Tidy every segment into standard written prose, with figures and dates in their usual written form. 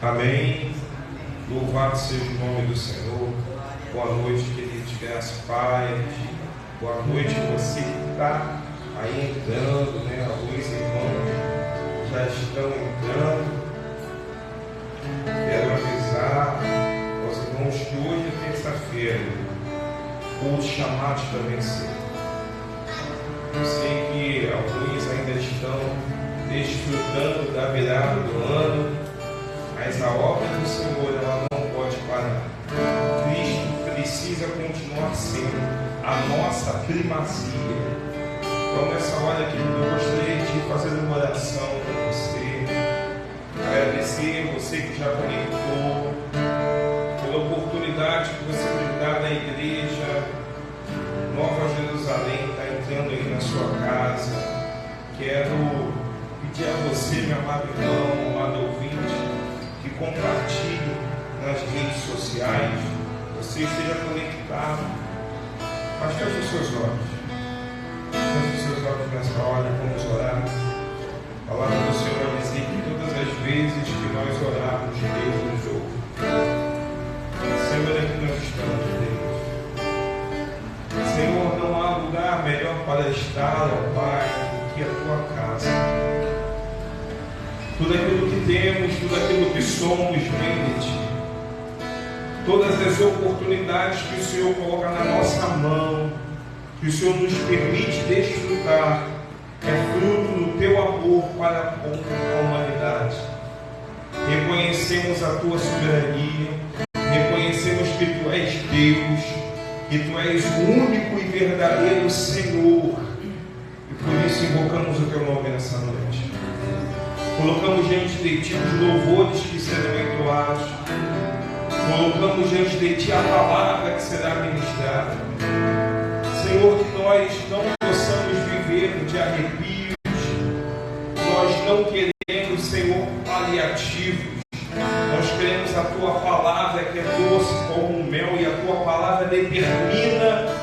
Amém. Louvado seja o nome do Senhor. Boa noite, queridos, graças a Pai. Boa noite, você que está aí entrando, né? Alguns irmãos já estão entrando. Quero avisar aos irmãos que hoje é terça-feira, cultos chamados para vencer. Eu sei que alguns ainda estão desfrutando da virada do ano, mas a obra do Senhor ela não pode parar. Cristo precisa continuar sendo a nossa primazia. Então nessa hora aqui eu gostaria de fazer uma oração com você, agradecer você que já conectou, pela oportunidade que você me dá na igreja Nova Jerusalém, está entrando aí na sua casa. Quero pedir a você, meu amado irmão, amado ouvinte, que compartilhe nas redes sociais, você esteja conectado. Mas feche os seus olhos. Feche os seus olhos nessa hora, vamos orar. A palavra do Senhor vai dizer que todas as vezes que nós orarmos, Deus nos ouve. Senhor, é que nós estamos, Deus. Senhor, não há lugar melhor para estar, ó Pai, do que a tua casa. Tudo aquilo que temos, tudo aquilo que somos, vem de ti. Todas as oportunidades que o Senhor coloca na nossa mão, que o Senhor nos permite desfrutar, é fruto do teu amor para com a humanidade. Reconhecemos a tua soberania, reconhecemos que tu és Deus, que tu és o único e verdadeiro Senhor, e por isso invocamos o teu nome nessa noite. Colocamos diante de ti os louvores que serão entoados, colocamos diante de ti a palavra que será ministrada. Senhor, que nós não possamos viver de arrepios, nós não queremos, Senhor, paliativos. Nós queremos a tua palavra que é doce como mel, e a tua palavra determina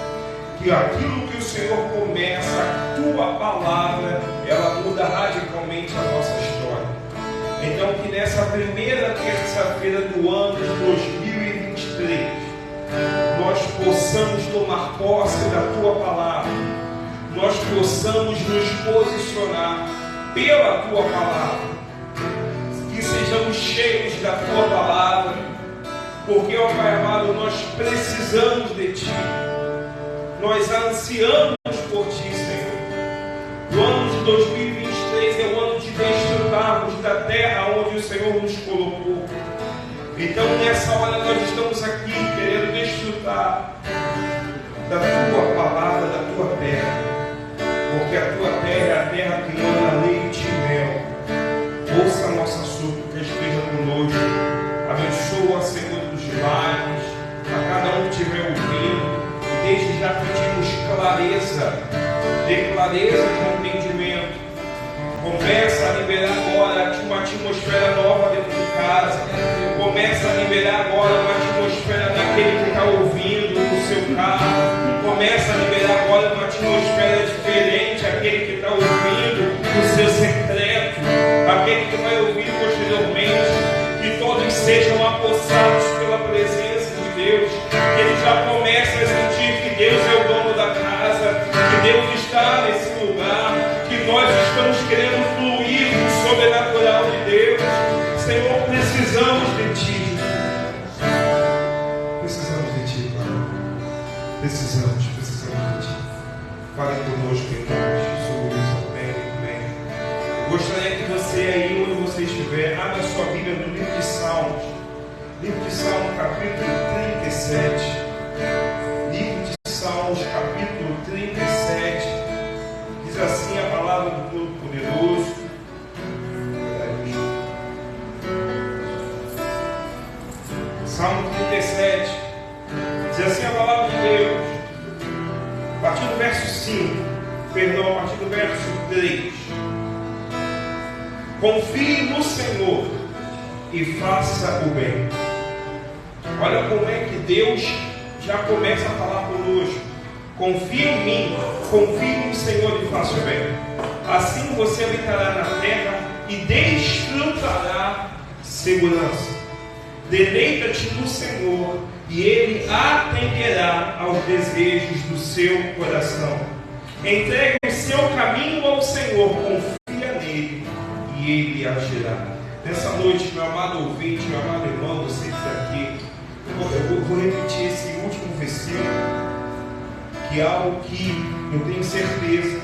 que aquilo que o Senhor começa, a tua palavra, ela muda radicalmente a nossa história. Então que nessa primeira terça-feira do ano de 2023, nós possamos tomar posse da tua palavra, nós possamos nos posicionar pela tua palavra, que sejamos cheios da tua palavra, porque, ó Pai amado, nós precisamos de ti, nós ansiamos por ti, Senhor. O ano de 2023 é o ano de desfrutarmos da terra onde o Senhor nos colocou. Então nessa hora nós estamos aqui querendo desfrutar da tua palavra, da tua terra, porque a tua terra é a terra que manda leite e mel. Ouça a nossa súplica, esteja conosco, abençoa, Senhor dos lares, a cada um que estiver ouvindo, e desde já pedimos clareza, dê clareza de entendimento. Começa a liberar agora uma atmosfera nova dentro de casa. Começa a liberar agora uma atmosfera daquele que está ouvindo no seu carro. Começa a liberar agora uma atmosfera diferente, aquele que está ouvindo no seu secreto, aquele que vai ouvir posteriormente. Que todos sejam apossados pela presença de Deus, que ele já comece a sentir que Deus é o dono da casa, que Deus está nesse lugar, que nós estamos querendo fluir no sobrenatural de Deus. Senhor, precisamos de ti. Precisamos de ti, Pai. Precisamos de ti. Fale conosco em nome de Jesus. Amém, amém. Eu gostaria que você aí, onde você estiver, abra sua Bíblia no livro de Salmos. Livro de Salmos, capítulo 37. Livro de Salmos, capítulo 37. Diz assim a palavra do Todo-Poderoso. Salmo 37. Diz assim a palavra de Deus. A partir do verso 5. Perdão, a partir do verso 3. Confie no Senhor e faça o bem. Olha como é que Deus já começa a falar conosco. Confie em mim, confie no Senhor e faça o bem. Assim você habitará na terra e desfrutará segurança. Deleita-te no Senhor e Ele atenderá aos desejos do seu coração. Entregue o seu caminho ao Senhor, confia nele e Ele agirá. Nessa noite, meu amado ouvinte, meu amado irmão, você que está aqui, eu vou repetir esse último versículo, que é algo que eu tenho certeza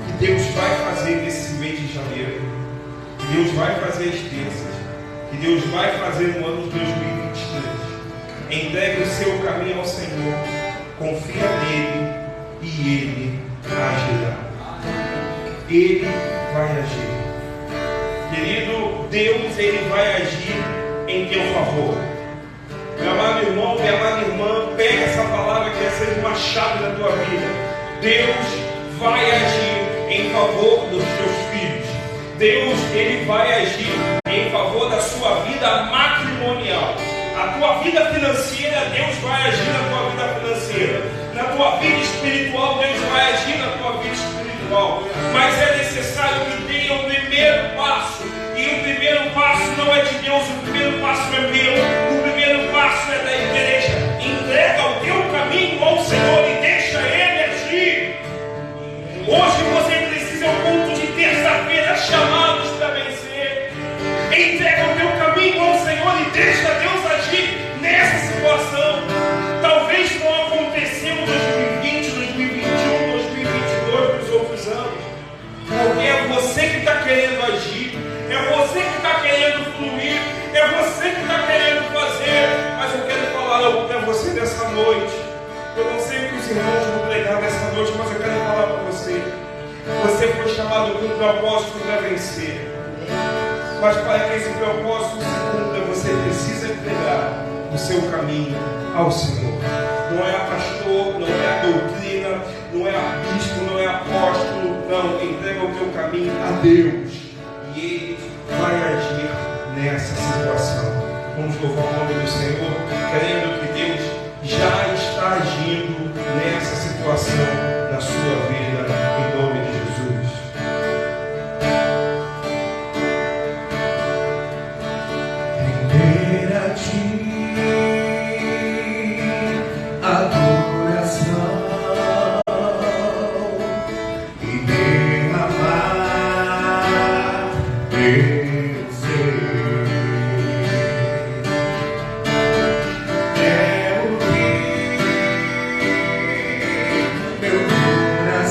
que Deus vai fazer nesse mês de janeiro, que Deus vai fazer as bênçãos, que Deus vai fazer no ano de 2023. Entregue o seu caminho ao Senhor, confia nele e Ele agirá. Ele vai agir. Querido, Deus, Ele vai agir em teu favor. Meu amado irmão, minha amada irmã, pega essa palavra que vai ser uma chave na tua vida. Deus vai agir em favor dos teus filhos. Deus, Ele vai agir em favor da sua vida matrimonial. A tua vida financeira, Deus vai agir na tua vida financeira. Na tua vida espiritual, Deus vai agir na tua vida espiritual. Mas é necessário que tenha o primeiro passo. E o primeiro passo não é de Deus, o primeiro passo é meu. O primeiro passo é da igreja. Entrega o teu caminho ao Senhor e deixa Ele agir. Hoje você precisa, ao culto de terça-feira, chamados para vencer. Entrega o teu caminho ao Senhor e deixa Deus agir nessa situação. Talvez não aconteceu em 2020, 2021, 2022, nos outros anos. Porque é você que está querendo agir, é você que está querendo fluir, é você que está querendo fazer. Mas eu quero falar algo para você nessa noite. Eu não sei o que os irmãos vão pregar nessa noite, mas eu quero falar para você. Você foi chamado com um propósito para vencer. Mas para que esse propósito se cumpra, você precisa entregar o seu caminho ao Senhor. Não é a pastor, não é a doutrina, não é a bispo, não é a apóstolo. Não, entrega o teu caminho a Deus. E Ele vai agir nessa situação. Vamos louvar o nome do Senhor, crendo que Deus já está agindo nessa situação na sua vida, em nome de Jesus. Render a Ti adoração e derramar meu ser. Quero que meu coração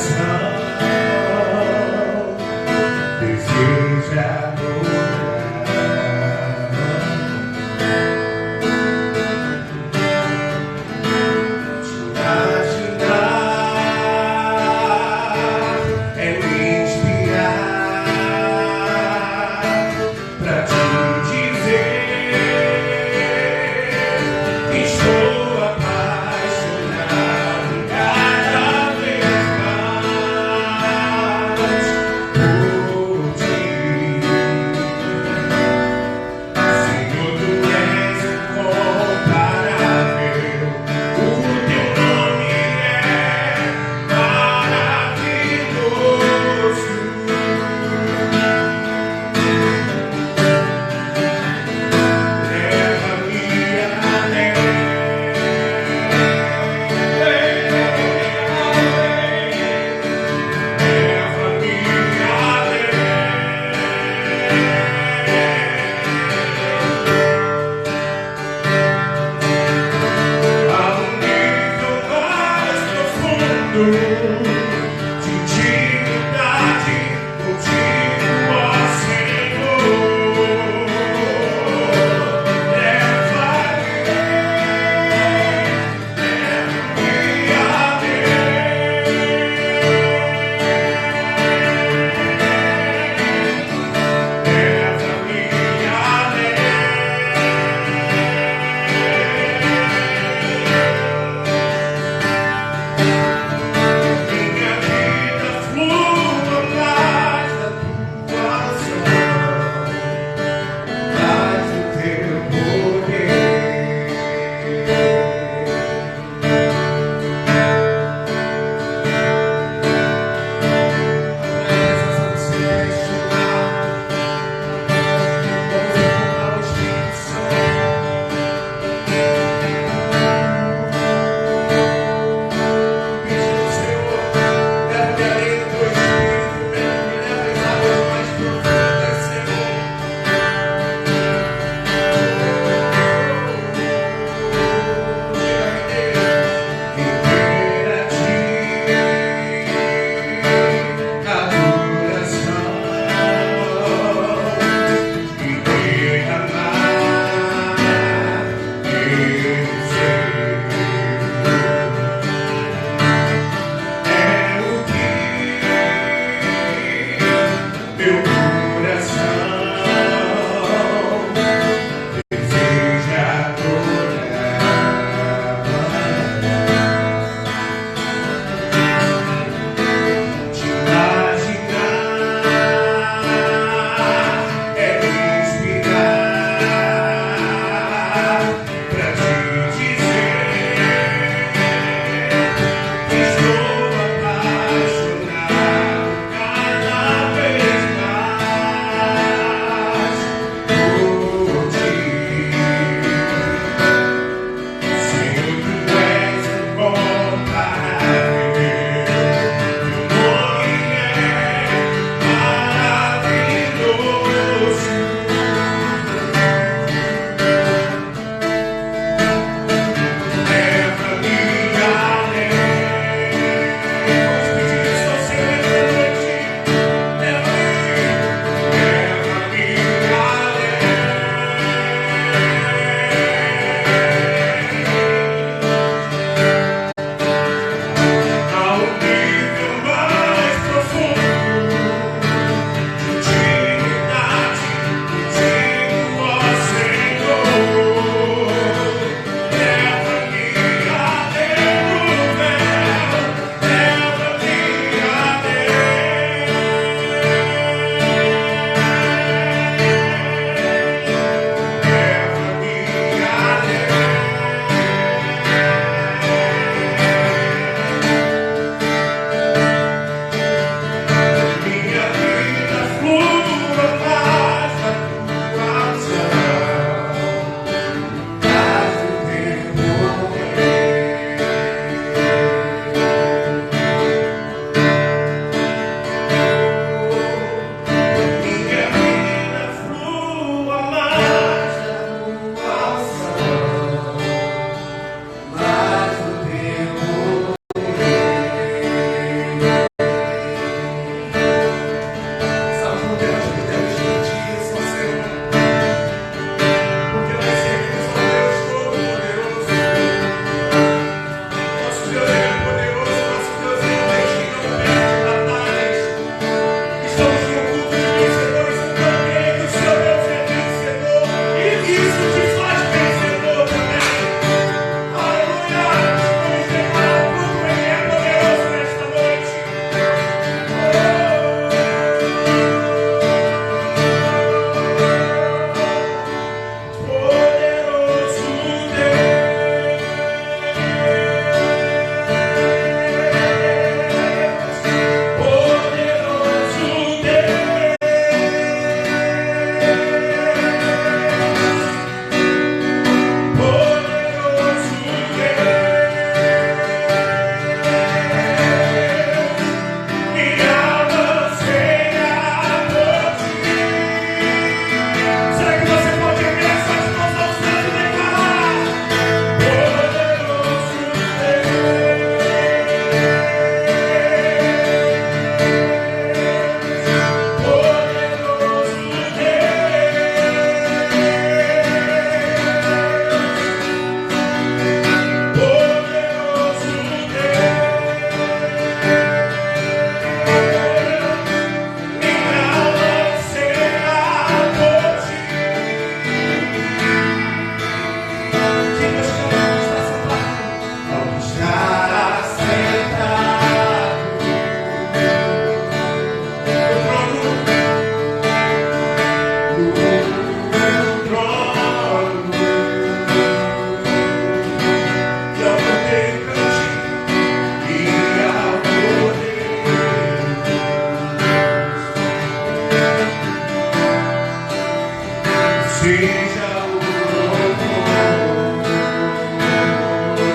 seja o louvor.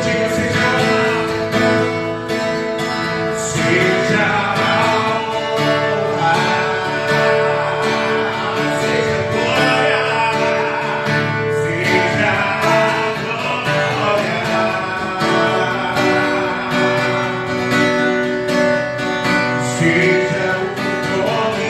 Diga, seja a honra, seja a honra, seja a glória, seja a glória, seja o nome.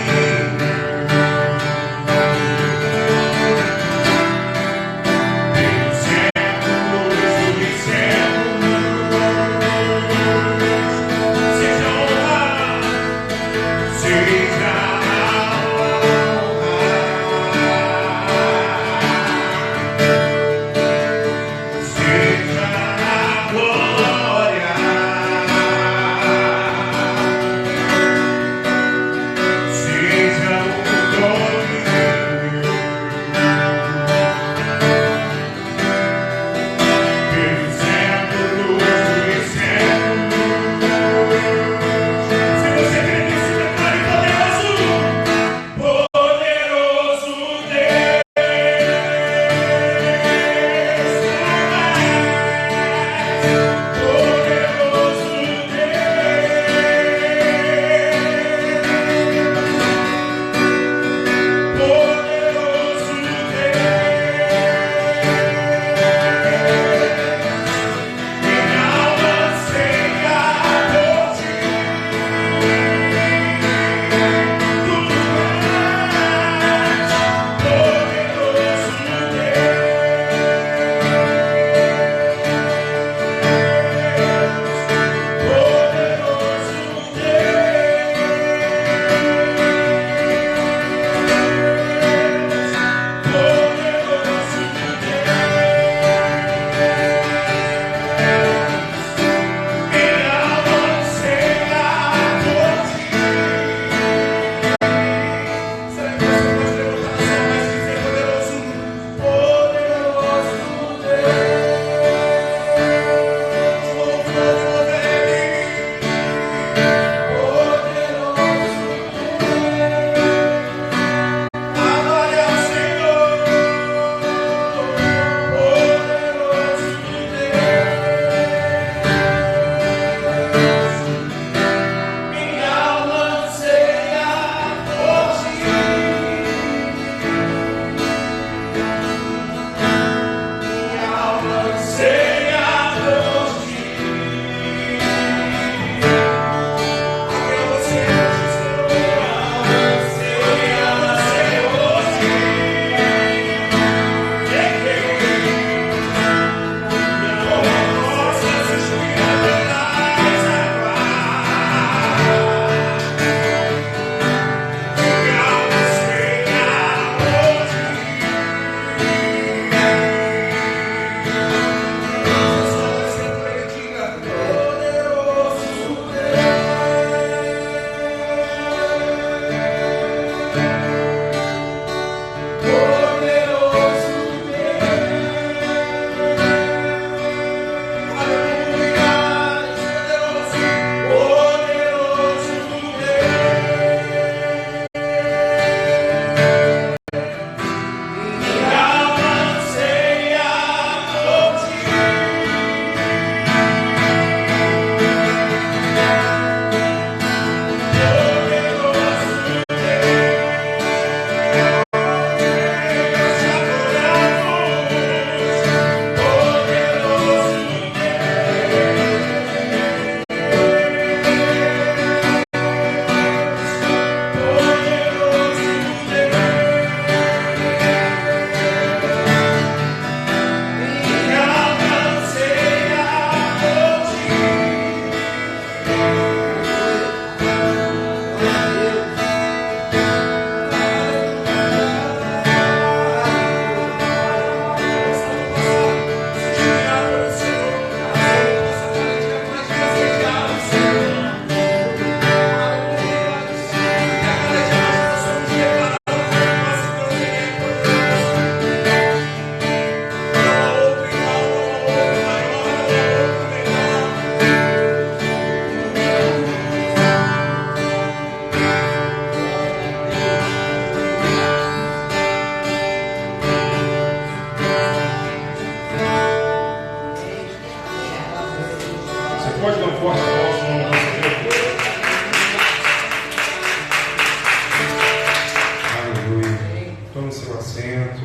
assento.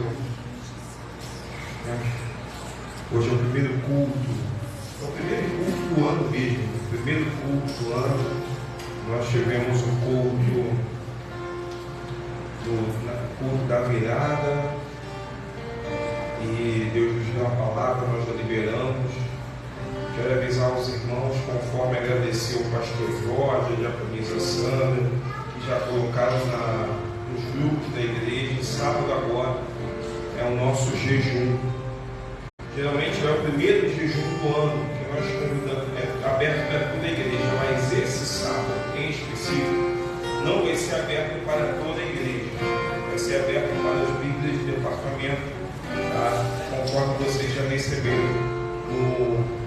Hoje é o primeiro culto. É o primeiro culto do ano mesmo. O primeiro culto do ano. Nós tivemos o culto da virada. E Deus nos deu a palavra, nós a liberamos. Quero avisar os irmãos, conforme agradeceu o pastor Jorge, a diaconisa Sandra, que já colocaram nos grupos da igreja. Sábado agora é o nosso jejum. Geralmente é o primeiro jejum do ano que nós convidamos, é aberto para toda a igreja, mas esse sábado em específico não vai ser aberto para toda a igreja, vai ser aberto para as Bíblias de departamento, tá? Conforme vocês já receberam no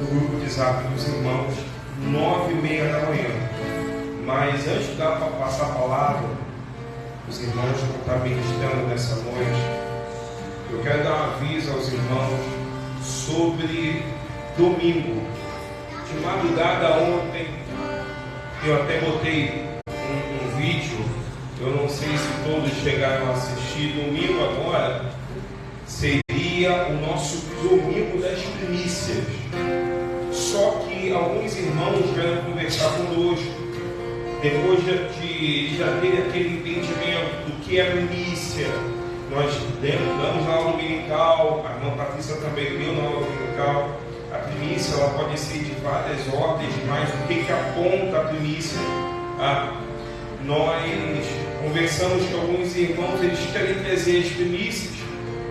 grupo de zap dos irmãos, 9h30 da manhã. Mas antes de dar para passar a palavra, os irmãos que estão ministrando nessa noite, eu quero dar um aviso aos irmãos sobre domingo. De madrugada ontem, eu até botei um vídeo, eu não sei se todos chegaram a assistir. Domingo agora seria o nosso domingo das primícias. Só que alguns irmãos vieram conversar conosco, depois de já ter aquele entendimento do que é primícia. Nós damos na aula dominical, a irmã Patrícia também deu na aula dominical. A primícia ela pode ser de várias ordens, mas o que aponta a primícia? Nós conversamos com alguns irmãos, eles querem trazer as primícias,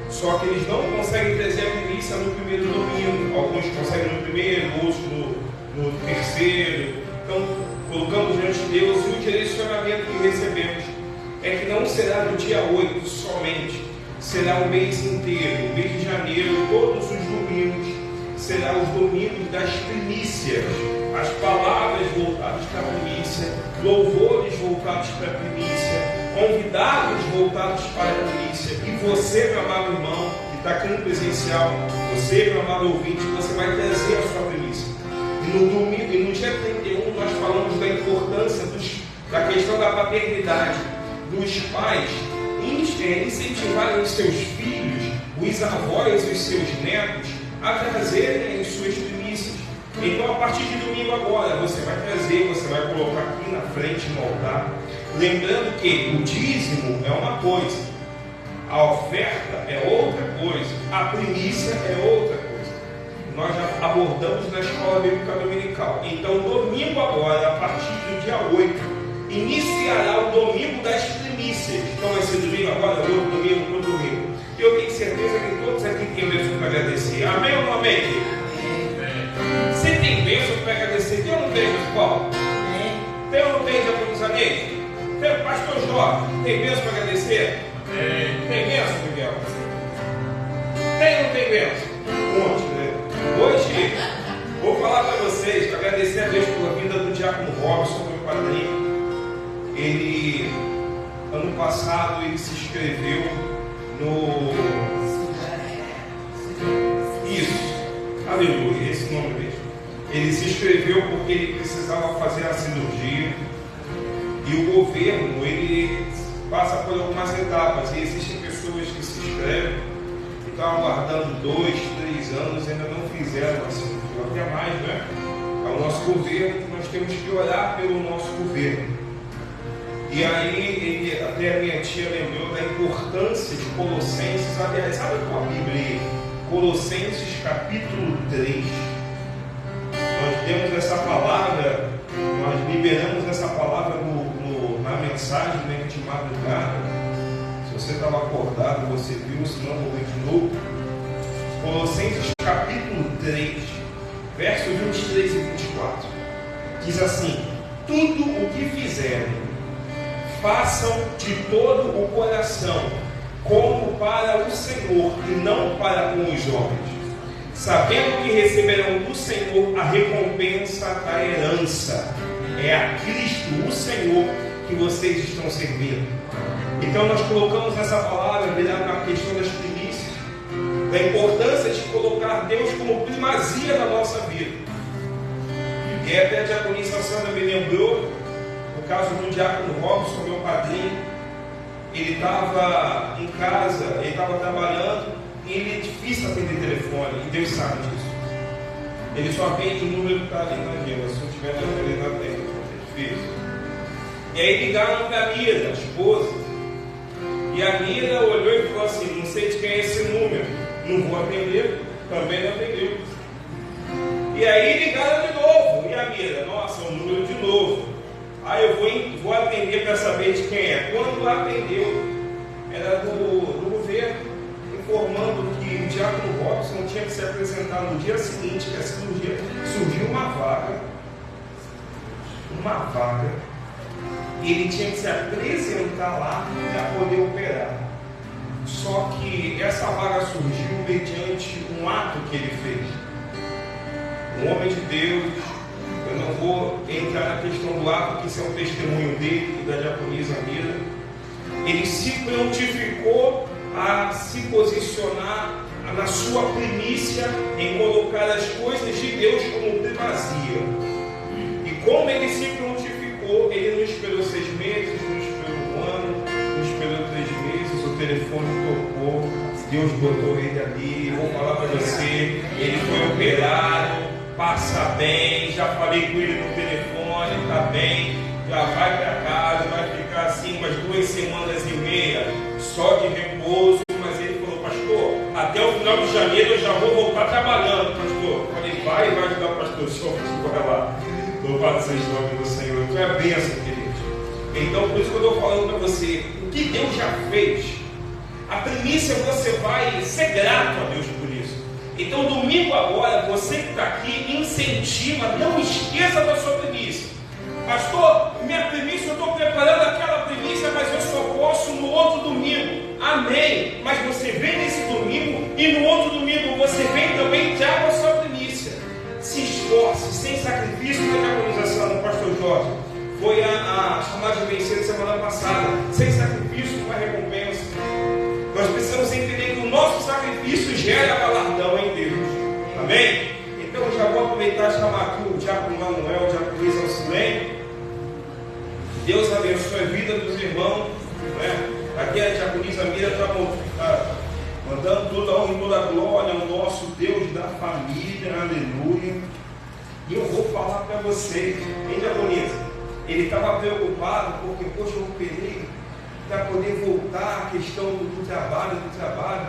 só que eles não conseguem trazer a primícia no primeiro domingo. Alguns conseguem no primeiro, outros no terceiro. Então, colocamos diante de Deus, e o direcionamento que recebemos é que não será no dia 8 somente, será o mês inteiro, o mês de janeiro, todos os domingos, será os domingos das primícias, as palavras voltadas para a primícia, louvores voltados para a primícia, convidados voltados para a primícia. E você, meu amado irmão, que está aqui no presencial, você, meu amado ouvinte, você vai trazer a sua primícia. E no domingo, e no dia 31, nós falamos da importância da questão da paternidade, dos pais incentivarem os seus filhos, os avós e os seus netos a trazerem as suas primícias. Então, a partir de domingo agora, você vai trazer, você vai colocar aqui na frente no altar, lembrando que o dízimo é uma coisa, a oferta é outra coisa, a primícia é outra coisa. Nós já abordamos na escola bíblica dominical. Então, domingo agora, a partir do dia 8, iniciará o domingo das primícias. Então vai ser domingo agora, outro domingo, outro domingo. E eu tenho certeza que todos aqui têm bênção para agradecer. Amém ou não amém? Amém. Você tem bênção para agradecer? Tem ou não tem, Paulo? Tem ou não tem, Japonês? Tem, pastor Jorge, tem bênção para agradecer? Tem bênção, Miguel? Tem ou não tem bênção? Um monte, né? Hoje, vou falar para vocês, agradecer a Deus pela vida do diácono Robson, meu padrinho. Ele, ano passado, ele se inscreveu no... Isso, aleluia, esse nome mesmo. Ele se inscreveu porque ele precisava fazer a cirurgia. E o governo, ele passa por algumas etapas. E existem pessoas que se inscrevem e estão aguardando 2, 3 anos e ainda não fizeram a cirurgia. Até mais, né? É o nosso governo, nós temos que orar pelo nosso governo. E aí, até a minha tia lembrou da importância de Colossenses. Aliás, abre com a Bíblia, Colossenses capítulo 3. Nós temos essa palavra, nós liberamos essa palavra na mensagem, né, de madrugada. Se você estava acordado, você viu, se não, vou ler de novo. Colossenses capítulo 3, versos 23 e 24. Diz assim: tudo o que fizerem, façam de todo o coração, como para o Senhor e não para com os homens, sabendo que receberão do Senhor a recompensa da herança. É a Cristo, o Senhor, que vocês estão servindo. Então nós colocamos essa palavra virada na questão das primícias, da importância de colocar Deus como primazia na nossa vida. E até a diaconisa Sandra me lembrou, no caso do diácono Robson, meu padrinho, ele estava em casa, ele estava trabalhando, e ele é difícil atender telefone, e Deus sabe disso. Ele só atende o número que está ali na agenda, se não tiver na agenda, ele não atende, é difícil. E aí ligaram para a Mira, a esposa, e a Mira olhou e falou assim: não sei de quem é esse número, não vou atender, também não atendeu. E aí ligaram de novo, e a Mira, nossa, o número de novo. Aí eu vou atender para saber de quem é. Quando atendeu, era do governo, informando que o diácono Robson tinha que se apresentar no dia seguinte, que esse dia surgiu uma vaga, e ele tinha que se apresentar lá para poder operar. Só que essa vaga surgiu mediante um ato que ele fez. Um homem de Deus, eu não vou entrar na questão do ato, porque isso é um testemunho dele e da diaconisa Mira. Ele se prontificou a se posicionar na sua primícia em colocar as coisas de Deus como primazia. E como ele se prontificou, ele não esperou 6 meses, não esperou 1 ano, não esperou 3 meses, o telefone tocou, Deus botou ele ali. Vou falar para você, ele foi operado, passa bem, já falei com ele no telefone, está bem, já vai para casa, vai ficar assim umas 2 semanas e meia, só de repouso. Mas ele falou: pastor, até o final de janeiro eu já vou voltar trabalhando, pastor. Eu falei: vai ajudar o pastor, só vai lá. Louvado seja o nome do Senhor. Então é a bênção, querido. Então, por isso que eu estou falando para você, o que Deus já fez, a primícia, você vai ser grato a Deus por isso. Então, domingo agora, você que está aqui, incentiva, não esqueça da sua primícia. Pastor, minha primícia, eu estou preparando aquela primícia, mas eu só posso no outro domingo. Amém. Mas você vem nesse domingo e no outro domingo você vem também e traga a sua primícia. Se esforce, sem sacrifício, da diaconização do pastor Jorge. Foi a chamada de vencer semana passada. Sem sacrifício, uma recompensa. Nós precisamos entender que o nosso sacrifício gera galardão em Deus. Amém? Então eu já vou aproveitar e chamar aqui o diácono Manuel, o diácono Luiz Alcilene. Deus abençoe a vida dos irmãos. Né? Aqui a diaconisa Mira está mandando toda a honra e toda a glória ao nosso Deus da família. Aleluia. E eu vou falar para vocês, hein, diaconisa? Ele estava preocupado porque, poxa, eu operei para poder voltar à questão do trabalho.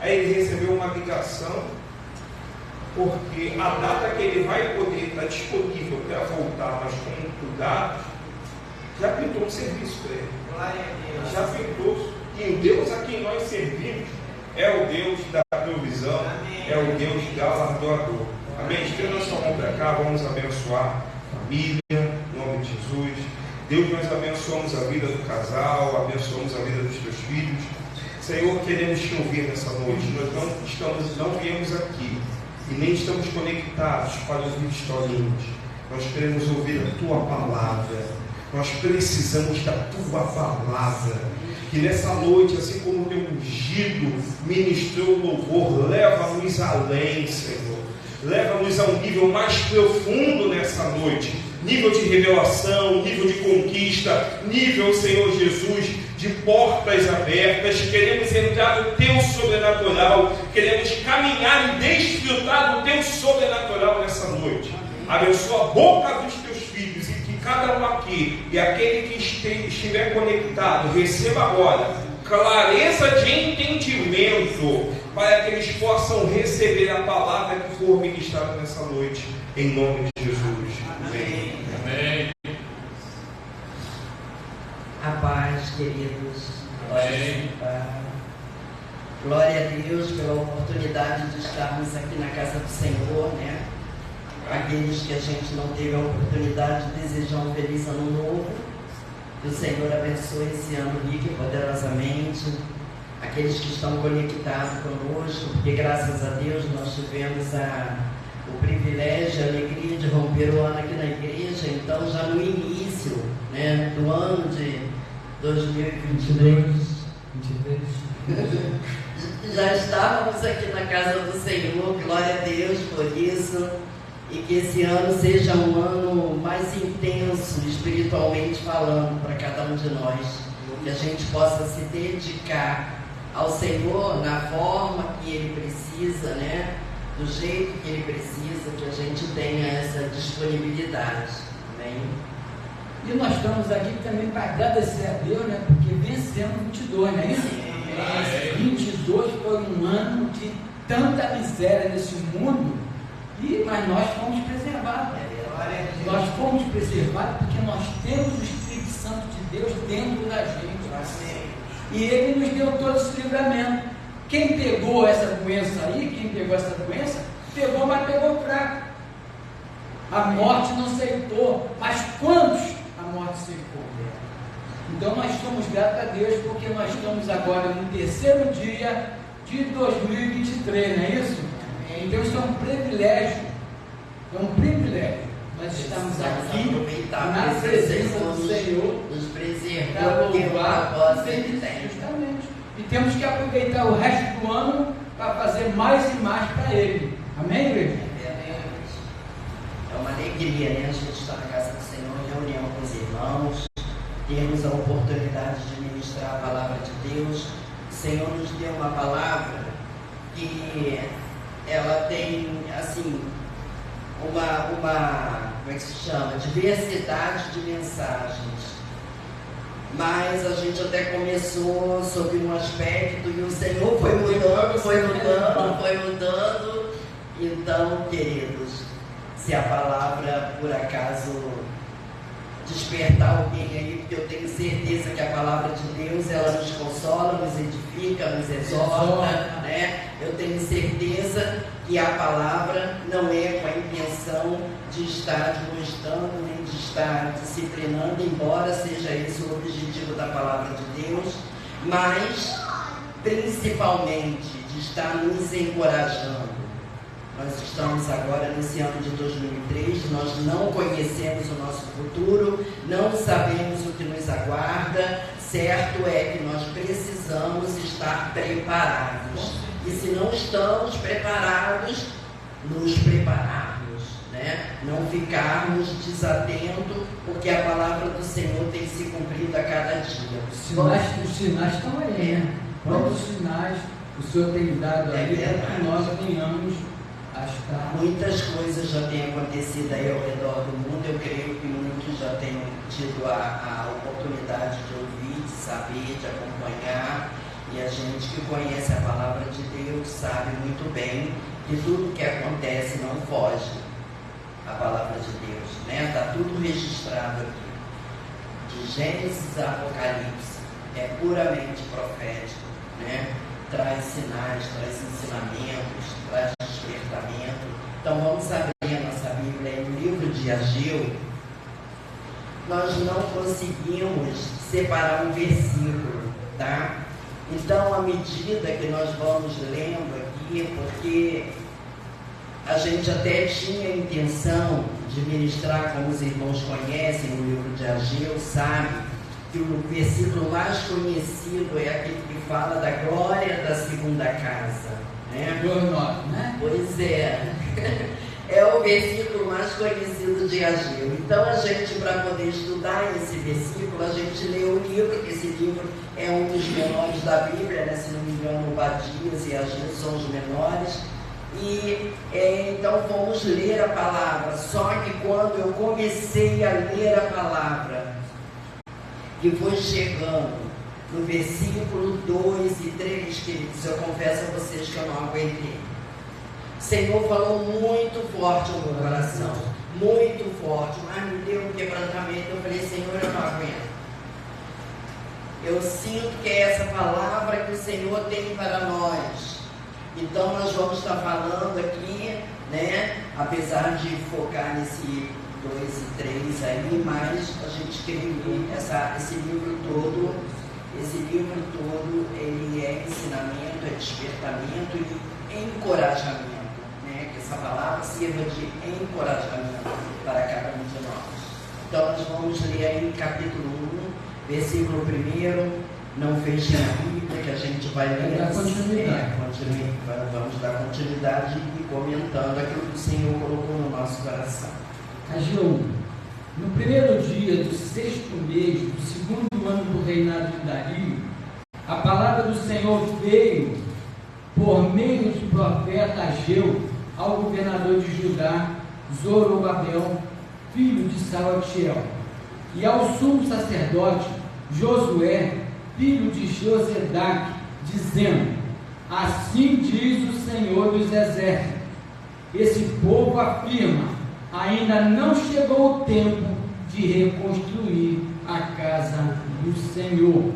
Aí ele recebeu uma ligação, porque a data que ele vai poder estar disponível para voltar, mas com cuidado, já pintou um serviço para ele. Glória a Deus. Já pintou. E o Deus a quem nós servimos é o Deus da provisão, amém. É o Deus galardoador. Amém? Estenda a sua mão para cá, vamos abençoar a família, em nome de Jesus. Deus, nós abençoamos a vida do casal, abençoamos a vida dos teus filhos. Senhor, queremos te ouvir nessa noite. Nós não viemos aqui e nem estamos conectados para ouvir historinhas. Nós queremos ouvir a tua palavra. Nós precisamos da tua palavra. Que nessa noite, assim como o teu ungido ministrou louvor, leva-nos além, Senhor. Leva-nos a um nível mais profundo nessa noite. Nível de revelação, nível de conquista, nível, Senhor Jesus, de portas abertas. Queremos entrar no teu sobrenatural. Queremos caminhar e desfrutar do teu sobrenatural nessa noite. Abençoa a boca dos teus filhos e que cada um aqui e aquele que estiver conectado receba agora clareza de entendimento para que eles possam receber a palavra que for ministrada nessa noite, em nome de Jesus. Amém. Amém. A paz, queridos. Amém. Glória a Deus pela oportunidade de estarmos aqui na casa do Senhor, né? Aqueles que a gente não teve a oportunidade, desejam um feliz ano novo. Que o Senhor abençoe esse ano rico e poderosamente. Aqueles que estão conectados conosco, porque graças a Deus nós tivemos o privilégio, a alegria de romper o ano aqui na igreja. Então já no início, né, do ano de 2022, já estávamos aqui na casa do Senhor. Glória a Deus por isso. E que esse ano seja um ano mais intenso, espiritualmente falando, para cada um de nós. que a gente possa se dedicar ao Senhor na forma que Ele precisa, né? Do jeito que Ele precisa, que a gente tenha essa disponibilidade. Amém? E nós estamos aqui também para agradecer a Deus, né? Porque vencemos 22, não é isso? 22 foi um ano de tanta miséria nesse mundo, mas nós fomos preservados. Nós fomos preservados porque nós temos o Espírito Santo de Deus dentro da gente. E Ele nos deu todo esse livramento. Quem pegou essa doença aí, pegou, mas pegou fraco. A morte não aceitou, mas quantos a morte aceitou? Então nós somos gratos a Deus porque nós estamos agora no terceiro dia de 2023, não é isso? Então isso é um privilégio, Nós estamos aqui na presença do Senhor, nos preservar, para porque o louvar, propósito Ele tem. justamente. E temos que aproveitar o resto do ano para fazer mais e mais para Ele. Amém, igreja? É uma alegria, né? A gente está na casa do Senhor, em reunião com os irmãos, termos a oportunidade de ministrar a palavra de Deus. O Senhor nos deu uma palavra que ela tem, assim, uma como é que se chama? Diversidade de mensagens. Mas a gente até começou sobre um aspecto e o Senhor foi mudando. Então, queridos, se a palavra por acaso despertar alguém aí, porque eu tenho certeza que a palavra de Deus, ela nos consola, nos edifica, nos exorta, né? Eu tenho certeza que a palavra não é com a intenção de estar desgostando, nem de estar disciplinando, embora seja esse o objetivo da palavra de Deus, mas principalmente de estar nos encorajando. Nós estamos agora nesse ano de 2003, nós não conhecemos o nosso futuro, não sabemos o que nos aguarda, certo é que nós precisamos estar preparados. E se não estamos preparados, nos prepararmos, né? Não ficarmos desatentos, porque a palavra do Senhor tem se cumprido a cada dia. Os sinais estão aí, né? Quantos sinais o Senhor tem dado aí para que nós venhamos a estar. Muitas coisas já têm acontecido aí ao redor do mundo. Eu creio que muitos já têm tido a oportunidade de ouvir, de saber, de acompanhar. E a gente que conhece a palavra de Deus sabe muito bem que tudo que acontece não foge à palavra de Deus, né? Está tudo registrado aqui. De Gênesis a Apocalipse, é puramente profético, né? Traz sinais, traz ensinamentos, traz despertamento. Então vamos abrir a nossa Bíblia no livro de Ageu. Nós não conseguimos separar um versículo, tá? Então, à medida que nós vamos lendo aqui, porque a gente até tinha a intenção de ministrar, como os irmãos conhecem, no livro de Ageu, sabe que o versículo mais conhecido é aquele que fala da glória da segunda casa, né? Pois é. É o versículo mais conhecido de Ageu. Então, a gente, para poder estudar esse versículo, a gente lê o livro, que esse livro é um dos menores da Bíblia, né? Se não me engano, Obadias e Ageu são os menores. E então vamos ler a palavra. Só que quando eu comecei a ler a palavra, que foi chegando no versículo 2 e 3, queridos, eu confesso a vocês que eu não aguentei. O Senhor falou muito forte no meu coração, muito forte, mas me deu um quebrantamento. Eu falei, Senhor, eu não aguento. Eu sinto que é essa palavra que o Senhor tem para nós. Então nós vamos estar falando aqui, né? Apesar de focar nesse 2 e 3 aí, mas a gente quer ver esse livro todo. Esse livro todo, ele é ensinamento, é despertamento e encorajamento. Que essa palavra sirva de encorajamento para cada um de nós. Então nós vamos ler aí capítulo 1, versículo 1. Não feche a Bíblia, que a gente vai ler. Vamos dar continuidade e comentando aquilo que o Senhor colocou no nosso coração. Ageu 1. No primeiro dia do 6º mês do 2º ano do reinado de Dario, a palavra do Senhor veio por meio do profeta Ageu ao governador de Judá, Zorobabel, filho de Salatiel, e ao sumo sacerdote Josué, filho de Josedaque, dizendo: assim diz o Senhor dos Exércitos, esse povo afirma, ainda não chegou o tempo de reconstruir a casa do Senhor.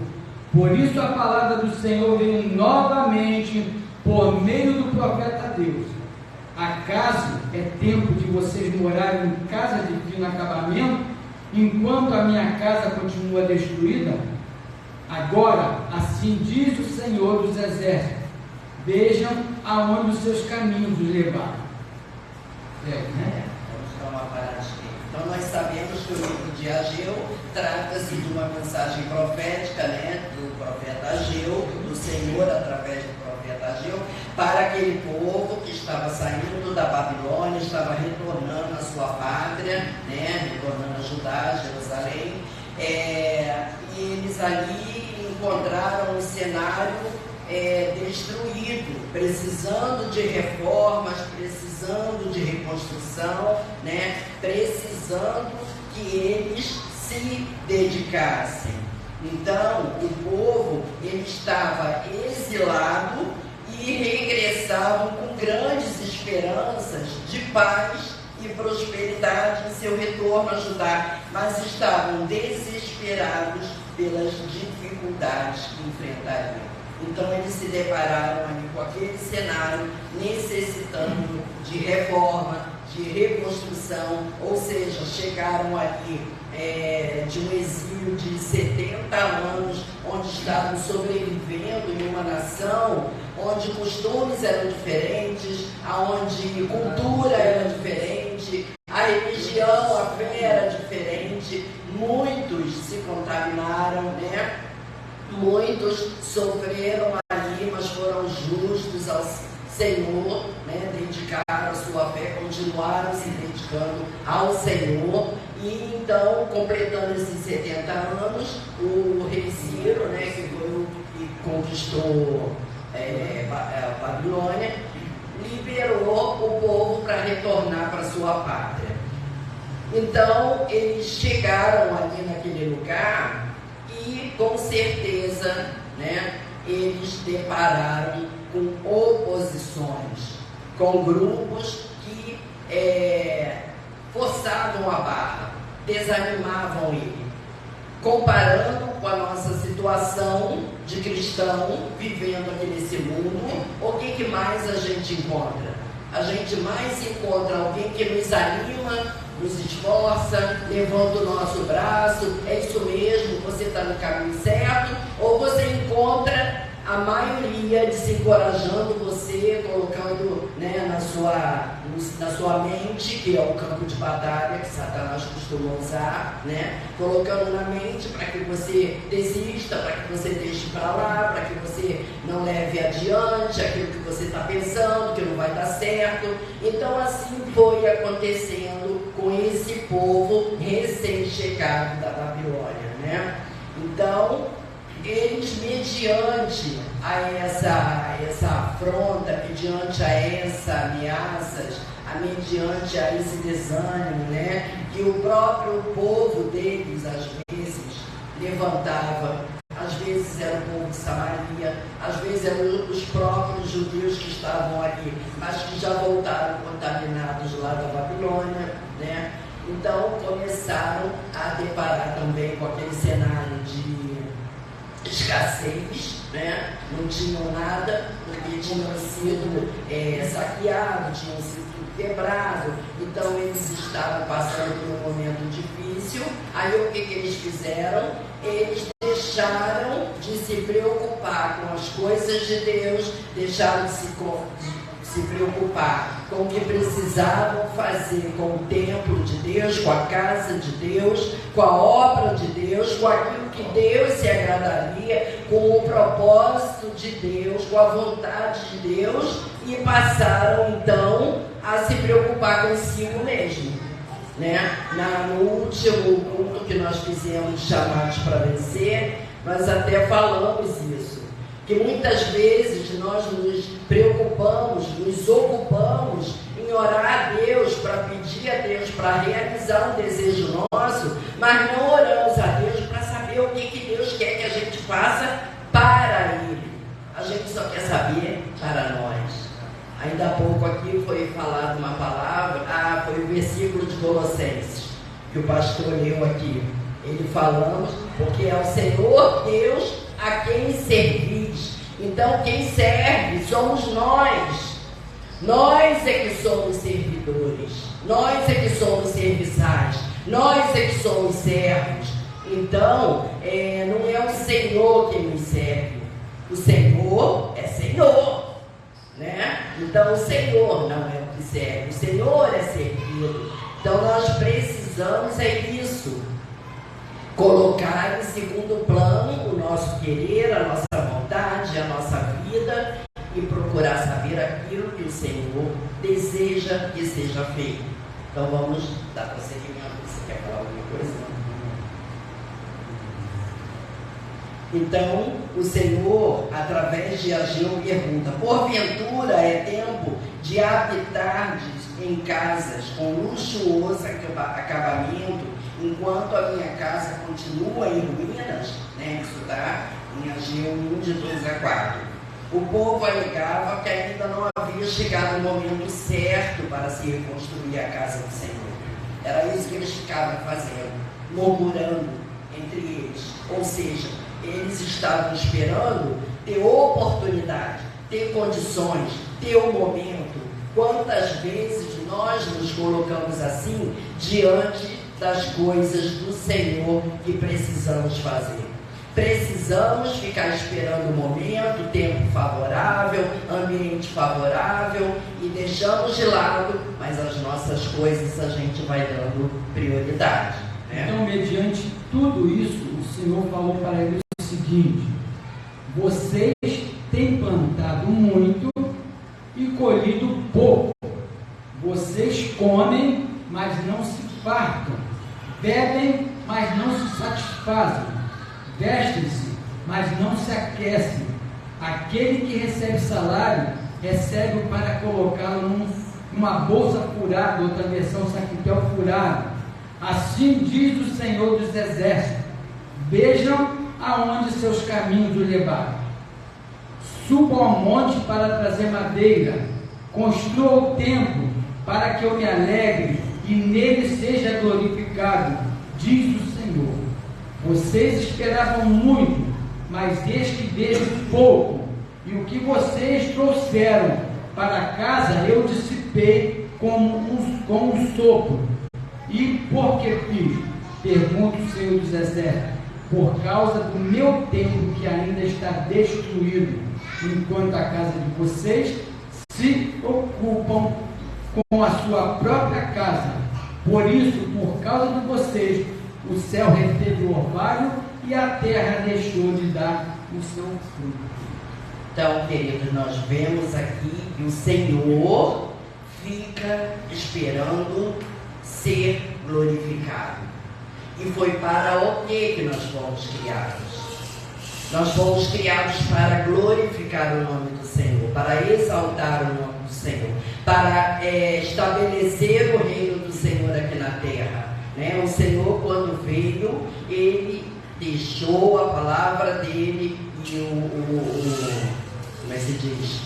Por isso a palavra do Senhor veio novamente por meio do profeta Deus. Acaso é tempo de vocês morarem em casa de fino acabamento, enquanto a minha casa continua destruída? Agora, assim diz o Senhor dos Exércitos, vejam aonde os seus caminhos os levaram. Vamos dar uma paradinha. Então nós sabemos que o livro de Ageu trata-se de uma mensagem profética, do profeta Ageu, do Senhor através do profeta Ageu, para aquele povo que estava saindo da Babilônia, estava retornando à sua pátria, retornando a Judá, Jerusalém, e eles ali encontraram um cenário destruído, precisando de reformas, precisando de reconstrução, precisando que eles se dedicassem. Então, o povo ele estava exilado e regressavam com grandes esperanças de paz e prosperidade em seu retorno a Judá, mas estavam desesperados pelas dificuldades que enfrentariam. Então eles se depararam ali com aquele cenário, necessitando de reforma, de reconstrução, ou seja, chegaram ali de um exílio de 70 anos, onde estavam sobrevivendo em uma nação onde costumes eram diferentes, onde cultura era diferente, a religião, a fé era diferente, muitos se contaminaram, muitos sofreram ali, mas foram justos ao Senhor, dedicaram a sua fé, continuaram se dedicando ao Senhor. E então, completando esses 70 anos, o rei Ciro, que foi o que conquistou a Babilônia, liberou o povo para retornar para sua pátria. Então, eles chegaram ali naquele lugar e, com certeza, eles depararam com oposições, com grupos que forçavam a barra, desanimavam ele. Comparando com a nossa situação de cristão, vivendo aqui nesse mundo, o que mais a gente encontra? A gente mais encontra alguém que nos anima, nos esforça, levanta o nosso braço, é isso mesmo, você está no caminho certo, ou você encontra a maioria desencorajando você, colocando na sua mente, que é o campo de batalha que Satanás costuma usar, colocando na mente para que você desista, para que você deixe para lá, para que você não leve adiante aquilo que você está pensando, que não vai dar certo. Então assim foi acontecendo com esse povo recém-chegado da Babilônia, Então, eles, mediante a essa afronta, mediante a essas ameaças, mediante a esse desânimo, que o próprio povo deles, às vezes, levantava. Às vezes era o povo de Samaria, às vezes eram os próprios judeus que estavam ali, mas que já voltaram contaminados lá da Babilônia, Então, começaram a deparar também com aquele cenário de escassez, não tinham nada, porque tinham sido saqueados, tinham sido quebrados, então eles estavam passando por um momento difícil. Aí o que eles fizeram? Eles deixaram de se preocupar com as coisas de Deus, deixaram de se preocupar com o que precisavam fazer com o templo de Deus, com a casa de Deus, com a obra de Deus, com aquilo que Deus se agradaria, com o propósito de Deus, com a vontade de Deus, e passaram então a se preocupar consigo mesmo. né? No último culto que nós fizemos, Chamados para Vencer, nós até falamos isso, que muitas vezes nós nos preocupamos, nos ocupamos em orar a Deus, para pedir a Deus, para realizar um desejo nosso, mas não oramos a Deus para saber o que Deus quer que a gente faça para Ele. A gente só quer saber para nós. Ainda há pouco aqui foi falada uma palavra, foi o versículo de Colossenses, que o pastor leu aqui. Ele falamos, porque é o Senhor Deus a quem servis. Então quem serve somos nós. Nós é que somos servidores. Nós é que somos serviçais. Nós é que somos servos. Então, não é o Senhor quem nos serve. O Senhor é Senhor, né? Então o Senhor não é o que serve. O Senhor é servido. Então nós precisamos isso. Colocar em segundo plano o nosso querer, a nossa vontade, a nossa vida e procurar saber aquilo que o Senhor deseja que seja feito. Então vamos dar prosseguimento. Você quer falar alguma coisa? Então o Senhor, através de Ageu, pergunta: porventura é tempo de habitardes em casas com luxuoso acabamento, enquanto a minha casa continua em ruínas? Isso está em Ageu 1, de 2 a 4. O povo alegava que ainda não havia chegado o momento certo para se reconstruir a casa do Senhor. Era isso que eles ficavam fazendo, murmurando entre eles. Ou seja, eles estavam esperando ter oportunidade, ter condições, ter um momento. Quantas vezes nós nos colocamos assim diante das coisas do Senhor que precisamos fazer? Precisamos ficar esperando o momento, tempo favorável, ambiente favorável, e deixamos de lado, mas as nossas coisas a gente vai dando prioridade, né? Então, mediante tudo isso, o Senhor falou para eles o seguinte: vocês têm plantado muito e colhido pouco. Vocês comem, mas não se fartam. Bebem, mas não se satisfazem. Vestem-se, mas não se aquecem. Aquele que recebe salário, recebe para colocá-lo numa bolsa furada, outra versão, saquetel furado. Assim diz o Senhor dos Exércitos: vejam aonde seus caminhos o levaram. Subam ao monte para trazer madeira, construa o templo para que eu me alegre e nele seja glorificado, diz o Senhor. Vocês esperavam muito, mas eis que vejo pouco, e o que vocês trouxeram para casa eu dissipei como um sopro. E por que fiz? Pergunta o Senhor dos Exércitos: por causa do meu templo que ainda está destruído, enquanto a casa de vocês se ocupam com a sua própria casa. Por isso, por causa de vocês, o céu reteve o orvalho e a terra deixou de dar o seu fruto. Então, queridos, nós vemos aqui que o Senhor fica esperando ser glorificado. E foi para o que nós fomos criados? Nós fomos criados para glorificar o nome do Senhor, para exaltar o nome do Senhor, para estabelecer o reino do Senhor aqui na terra. O Senhor, quando veio, Ele deixou a palavra dEle e como é que se diz?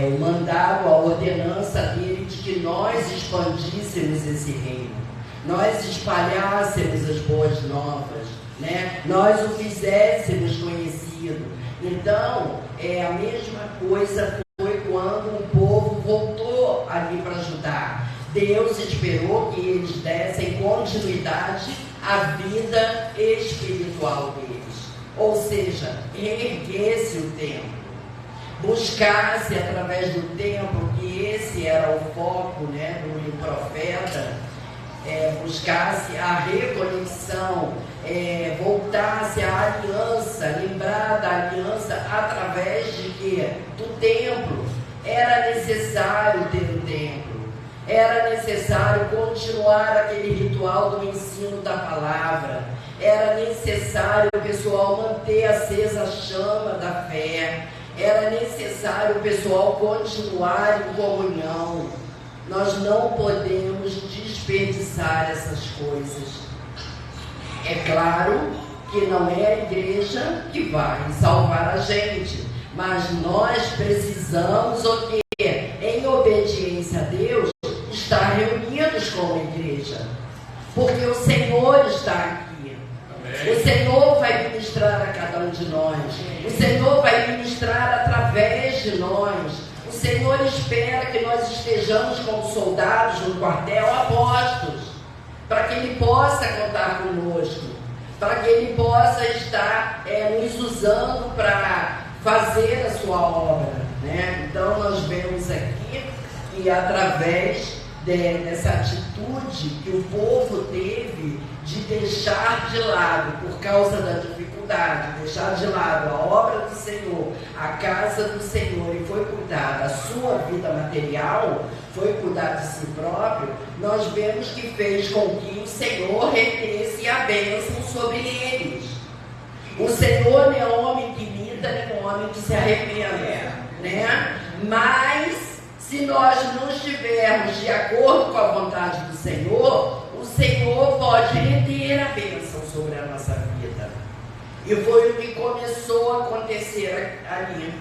O mandado, a ordenança dEle de que nós expandíssemos esse reino, nós espalhássemos as boas novas, nós o fizéssemos conhecido. Então, a mesma coisa foi quando o povo voltou ali para Judá. Deus esperou que eles dessem continuidade à vida espiritual deles, ou seja, erguesse o templo, buscasse através do templo, que esse era o foco do profeta, buscasse a reconexão, voltasse à aliança, lembrar da aliança através de que? Do templo. Era necessário ter um templo. Era necessário continuar aquele ritual do ensino da palavra. Era necessário o pessoal manter acesa a chama da fé. Era necessário o pessoal continuar em comunhão. Nós não podemos desperdiçar essas coisas. É claro que não é a igreja que vai salvar a gente, mas nós precisamos, o quê? Em obediência a Deus, estar reunidos como igreja, porque o Senhor está aqui. Amém. O Senhor vai ministrar a cada um de nós. O Senhor vai ministrar através de nós. O Senhor espera que nós estejamos como soldados no quartel, apóstolos, para que Ele possa contar conosco, para que Ele possa estar nos usando para fazer a sua obra, né? Então nós vemos aqui que através dessa atitude que o povo teve de deixar de lado, por causa da dificuldade, deixar de lado a obra do Senhor, a casa do Senhor, e foi cuidar da sua vida material, foi cuidar de si próprio, nós vemos que fez com que o Senhor retesse a bênção sobre eles. O Senhor não é homem que imita, nem homem que se arrependa, né? Mas se nós não estivermos de acordo com a vontade do Senhor, o Senhor pode reter a bênção sobre a nossa vida. E foi o que começou a acontecer ali.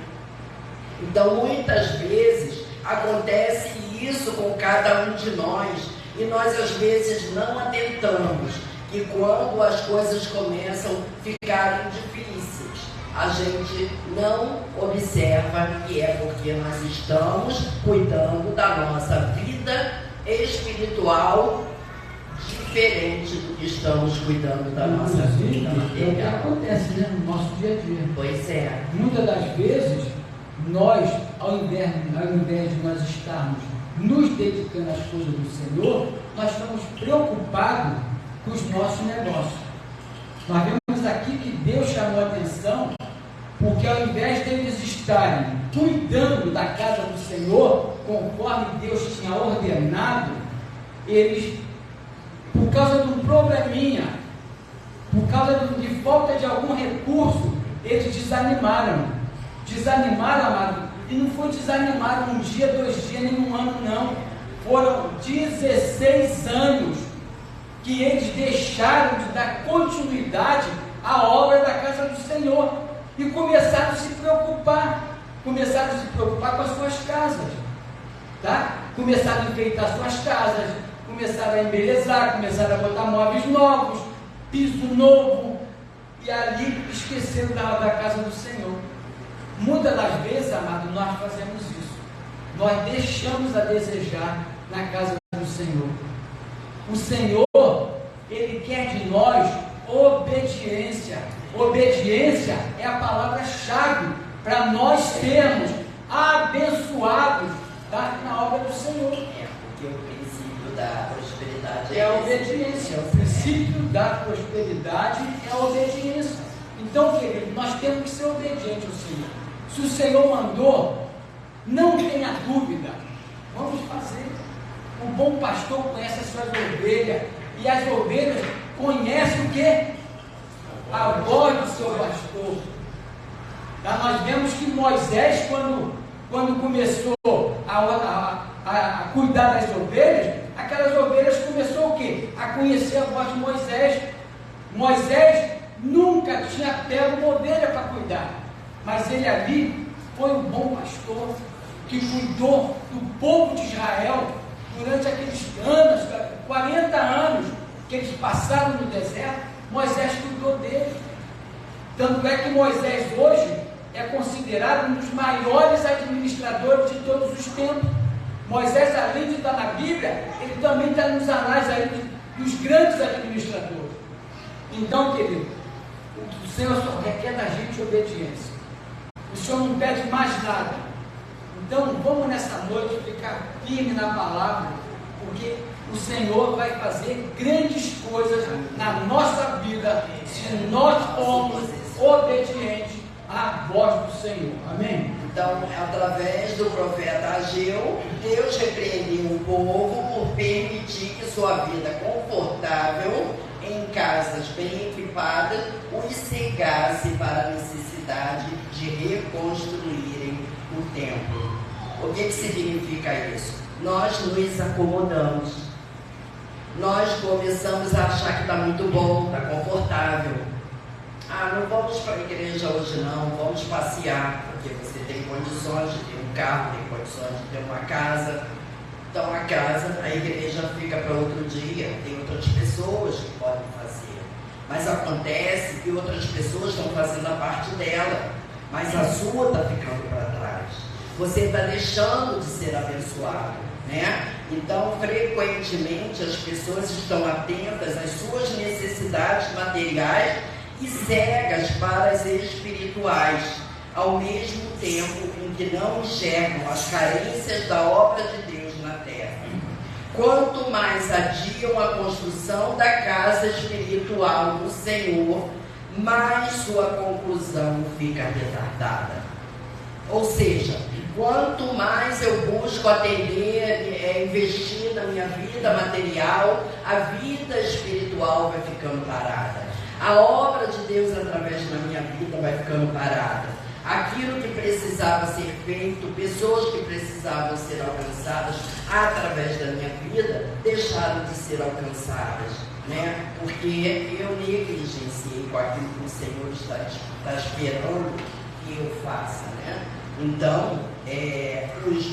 Então, muitas vezes, acontece isso com cada um de nós, e nós às vezes não atentamos que quando as coisas começam a ficarem difíceis, a gente não observa que é porque nós estamos cuidando da nossa vida espiritual diferente do que estamos cuidando da nossa vida material. É o que acontece, né, no nosso dia a dia. Pois é. Muitas das vezes, nós, ao invés de nós estarmos nos dedicando às coisas do Senhor, nós estamos preocupados com os nossos negócios. Nós vemos aqui que Deus chamou a atenção, porque ao invés deles estarem cuidando da casa do Senhor, conforme Deus tinha ordenado, eles, por causa de um probleminha, por causa de falta de algum recurso, eles desanimaram. Desanimaram, amado, e não foi desanimar um dia, 2 dias, nem um ano, não. Foram 16 anos que eles deixaram de dar continuidade à obra da casa do Senhor e começaram a se preocupar com as suas casas, tá? Começaram a enfeitar suas casas, começaram a embelezar, começaram a botar móveis novos, piso novo, e ali esqueceram da casa do Senhor. Muitas das vezes, amado, nós fazemos isso. Nós deixamos a desejar na casa do Senhor. O Senhor, Ele quer de nós obediência. Obediência é a palavra-chave para nós sermos abençoados, tá, na obra do Senhor. É porque o princípio da prosperidade é a obediência. O princípio da prosperidade é a obediência. Então, querido, nós temos que ser obedientes ao Senhor. Se o Senhor mandou, não tenha dúvida, vamos fazer. O bom pastor conhece as suas ovelhas, e as ovelhas conhecem o quê? A voz do seu pastor. Tá? Nós vemos que Moisés, quando começou a cuidar das ovelhas, aquelas ovelhas começou o quê? A conhecer a voz de Moisés. Moisés nunca tinha pego uma ovelha para cuidar, mas ele ali foi um bom pastor que cuidou do povo de Israel durante aqueles anos, 40 anos que eles passaram no deserto. Moisés cuidou dele. Tanto é que Moisés hoje é considerado um dos maiores administradores de todos os tempos. Moisés, além de estar na Bíblia, ele também está nos anais aí dos grandes administradores. Então, querido, o Senhor só requer da gente obediência. O Senhor não pede mais nada. Então, vamos nessa noite ficar firme na palavra, porque o Senhor vai fazer grandes coisas na nossa vida, se nós formos obedientes à voz do Senhor. Amém? Então, através do profeta Ageu, Deus repreendeu o povo por permitir que sua vida confortável em casas bem equipadas os cegasse para a necessidade de reconstruírem o templo. O que significa isso? Nós nos acomodamos. Nós começamos a achar que está muito bom, está confortável. Ah, não vamos para a igreja hoje não, vamos passear, porque você tem condições de ter um carro, tem condições de ter uma casa. Então a igreja fica para outro dia, tem outras pessoas que podem fazer. Mas acontece que outras pessoas estão fazendo a parte dela, mas a sua está ficando para trás. Você está deixando de ser abençoado, né? Então, frequentemente, as pessoas estão atentas às suas necessidades materiais e cegas para as espirituais, ao mesmo tempo em que não enxergam as carências da obra de Deus na terra. Quanto mais adiam a construção da casa espiritual do Senhor, mais sua conclusão fica retardada. Ou seja, quanto mais eu busco atender, investir na minha vida material, a vida espiritual vai ficando parada. A obra de Deus através da minha vida vai ficando parada. Aquilo que precisava ser feito, pessoas que precisavam ser alcançadas através da minha vida, deixaram de ser alcançadas, né? Porque eu negligenciei com aquilo que o Senhor está esperando que eu faça, né? Então, os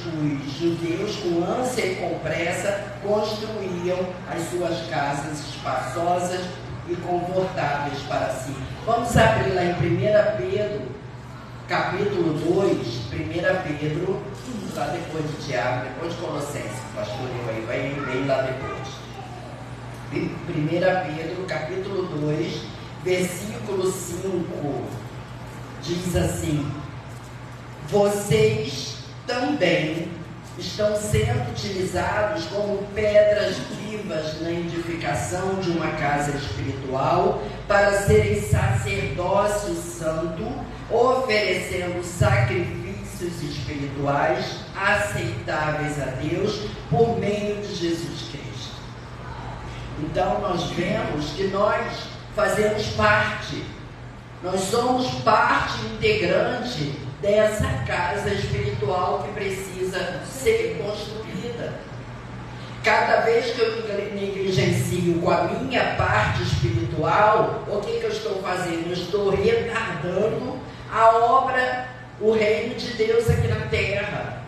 judeus, com ânsia e com pressa, construíam as suas casas espaçosas e confortáveis para si. Vamos abrir lá em 1 Pedro, capítulo 2, 1 Pedro, lá depois de Tiago, depois de Colossenses, o pastor aí vai bem lá depois. 1 Pedro, capítulo 2, versículo 5, diz assim: vocês também estão sendo utilizados como pedras vivas na edificação de uma casa espiritual para serem sacerdócio santo, oferecendo sacrifícios espirituais aceitáveis a Deus por meio de Jesus Cristo. Então nós vemos que nós fazemos parte, nós somos parte integrante dessa casa espiritual que precisa ser construída. Cada vez que eu me negligencio com a minha parte espiritual, o que eu estou fazendo? Eu estou retardando a obra, o reino de Deus aqui na terra.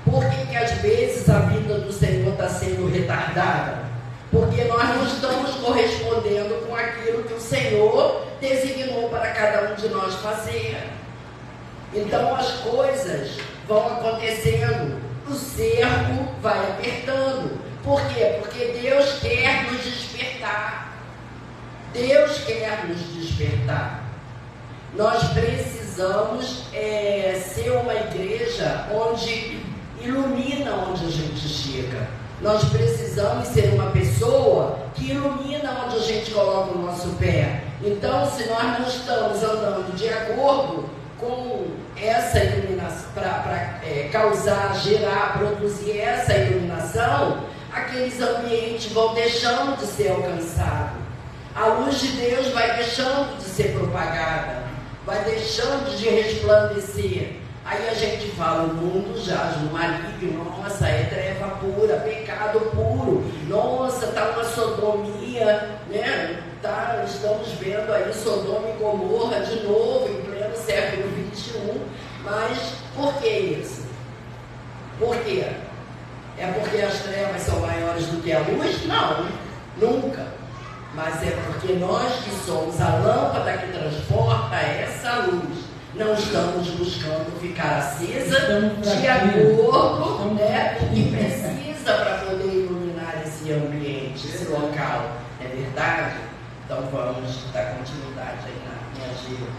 Por que às vezes a vida do Senhor está sendo retardada? Porque nós não estamos correspondendo com aquilo que o Senhor designou para cada um de nós fazer. Então as coisas vão acontecendo, o cerco vai apertando. Por quê? Porque Deus quer nos despertar. Deus quer nos despertar. Nós precisamos ser uma igreja onde ilumina onde a gente chega. Nós precisamos ser uma pessoa que ilumina onde a gente coloca o nosso pé. Então, se nós não estamos andando de acordo com essa iluminação, para causar, gerar, produzir essa iluminação, aqueles ambientes vão deixando de ser alcançados. A luz de Deus vai deixando de ser propagada, vai deixando de resplandecer. Aí a gente fala, o mundo jaz no maligno, nossa, é treva pura, pecado puro, nossa, está uma sodomia, né? Estamos vendo aí Sodoma e Gomorra de novo, em pleno século XXI, mas por que isso? Por quê? É porque as trevas são maiores do que a luz? Não, nunca. Mas é porque nós que somos a lâmpada que transporta essa luz, não estamos buscando ficar acesa de acordo, né, com o que precisa para poder iluminar esse ambiente, esse local. É verdade? Então vamos dar continuidade aí na minha gira.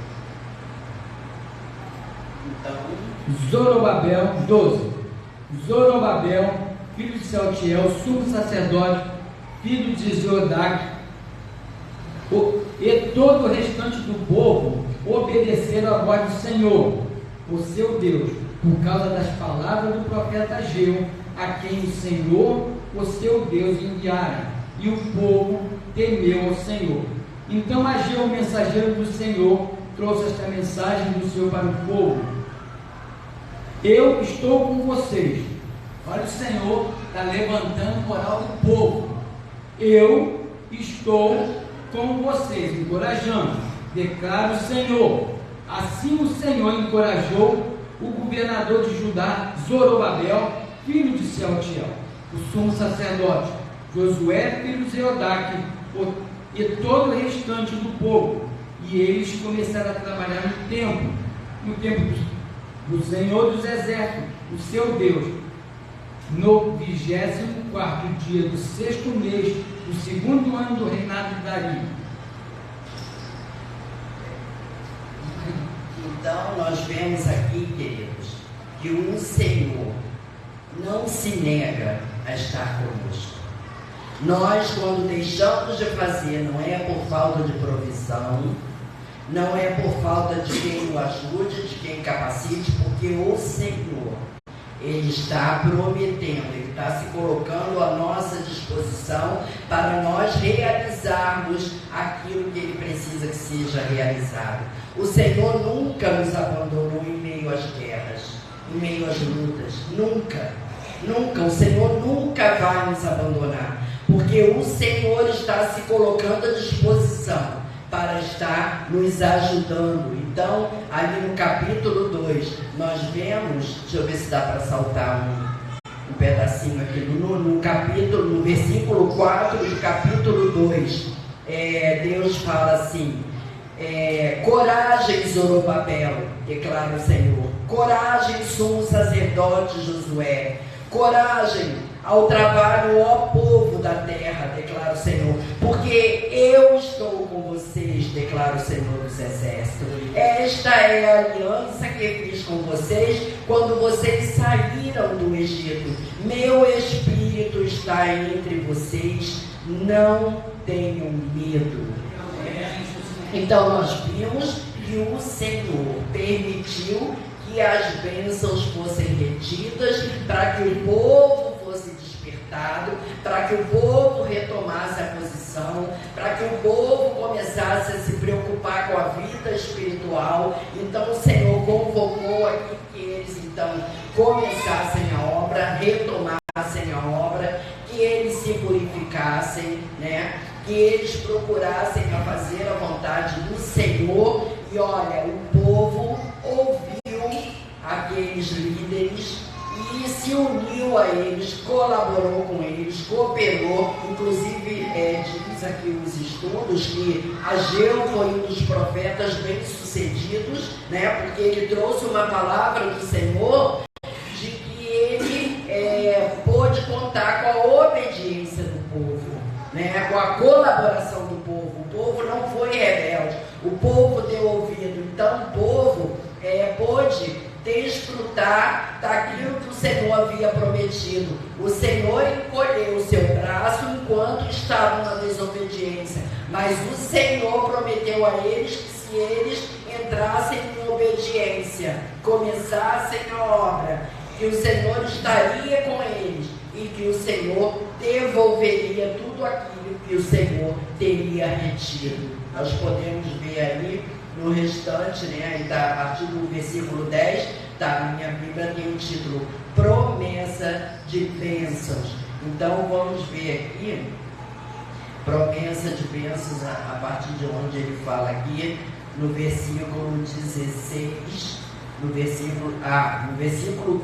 Então, Zorobabel 12. Zorobabel, filho de Saltiel, sumo sacerdote, filho de Zodac, e todo o restante do povo obedeceram à voz do Senhor, o seu Deus, por causa das palavras do profeta Ageu, a quem o Senhor, o seu Deus, enviara. E o povo temeu ao Senhor. Então Ageu, o mensageiro do Senhor, trouxe esta mensagem do Senhor para o povo: eu estou com vocês. Olha, o Senhor está levantando a moral do povo. Eu estou com vocês, encorajando, declara o Senhor. Assim o Senhor encorajou o governador de Judá, Zorobabel, filho de Sealtiel, o sumo sacerdote, Josué, filho de Zeodaque, e todo o restante do povo. E eles começaram a trabalhar no templo do Senhor dos Exércitos, o seu Deus, no 24º dia do 6º mês do 2º ano do reinado de Dario. Então nós vemos aqui, queridos, que o Senhor não se nega a estar conosco. Nós, quando deixamos de fazer, não é por falta de provisão, não é por falta de quem o ajude, de quem capacite, porque o Senhor, Ele está prometendo, Ele está se colocando à nossa disposição para nós realizarmos aquilo que Ele precisa que seja realizado. O Senhor nunca nos abandonou em meio às guerras, em meio às lutas, nunca, nunca, o Senhor nunca vai nos abandonar, porque o Senhor está se colocando à disposição para estar nos ajudando. Então, ali no capítulo 2, nós vemos, deixa eu ver se dá para saltar um pedacinho aqui, no versículo 4 do capítulo 2, Deus fala assim: coragem, Zorobabel, declara o Senhor, coragem, sumo sacerdote Josué, coragem ao trabalho, ó povo da terra, declara o Senhor, porque eu estou com vocês, declara o Senhor dos Exércitos. Esta é a aliança que fiz com vocês quando vocês saíram do Egito. Meu Espírito está entre vocês, não tenham medo. Então nós vimos que o Senhor permitiu que as bênçãos fossem retidas para que o povo fosse despertado, para que o povo retomasse a posição, para que o povo começasse a se preocupar com a vida espiritual. Então o Senhor convocou aqui que eles então começassem a obra, retomassem a obra, que eles se purificassem, né? Que eles procurassem a fazer a vontade do Senhor. E olha, o povo ouviu aqueles líderes e se uniu a eles, colaborou com eles, cooperou. Inclusive, diz aqui os estudos que Ageu foi um dos profetas bem-sucedidos, né? Porque ele trouxe uma palavra do Senhor de que ele pôde contar com a obediência do povo, né? Com a colaboração do povo. O povo não foi rebelde, o povo deu ouvido. Então o povo pôde desfrutar daquilo que o Senhor havia prometido. O Senhor encolheu o seu braço enquanto estavam na desobediência, mas o Senhor prometeu a eles que se eles entrassem em obediência, começassem a obra, que o Senhor estaria com eles e que o Senhor devolveria tudo aquilo que o Senhor teria retido. Nós podemos ver ali no restante, né? Aí tá, a partir do versículo 10, tá, na minha Bíblia tem o título Promessa de Bênçãos. Então vamos ver aqui, promessa de bênçãos, a partir de onde ele fala aqui, no versículo 16, no versículo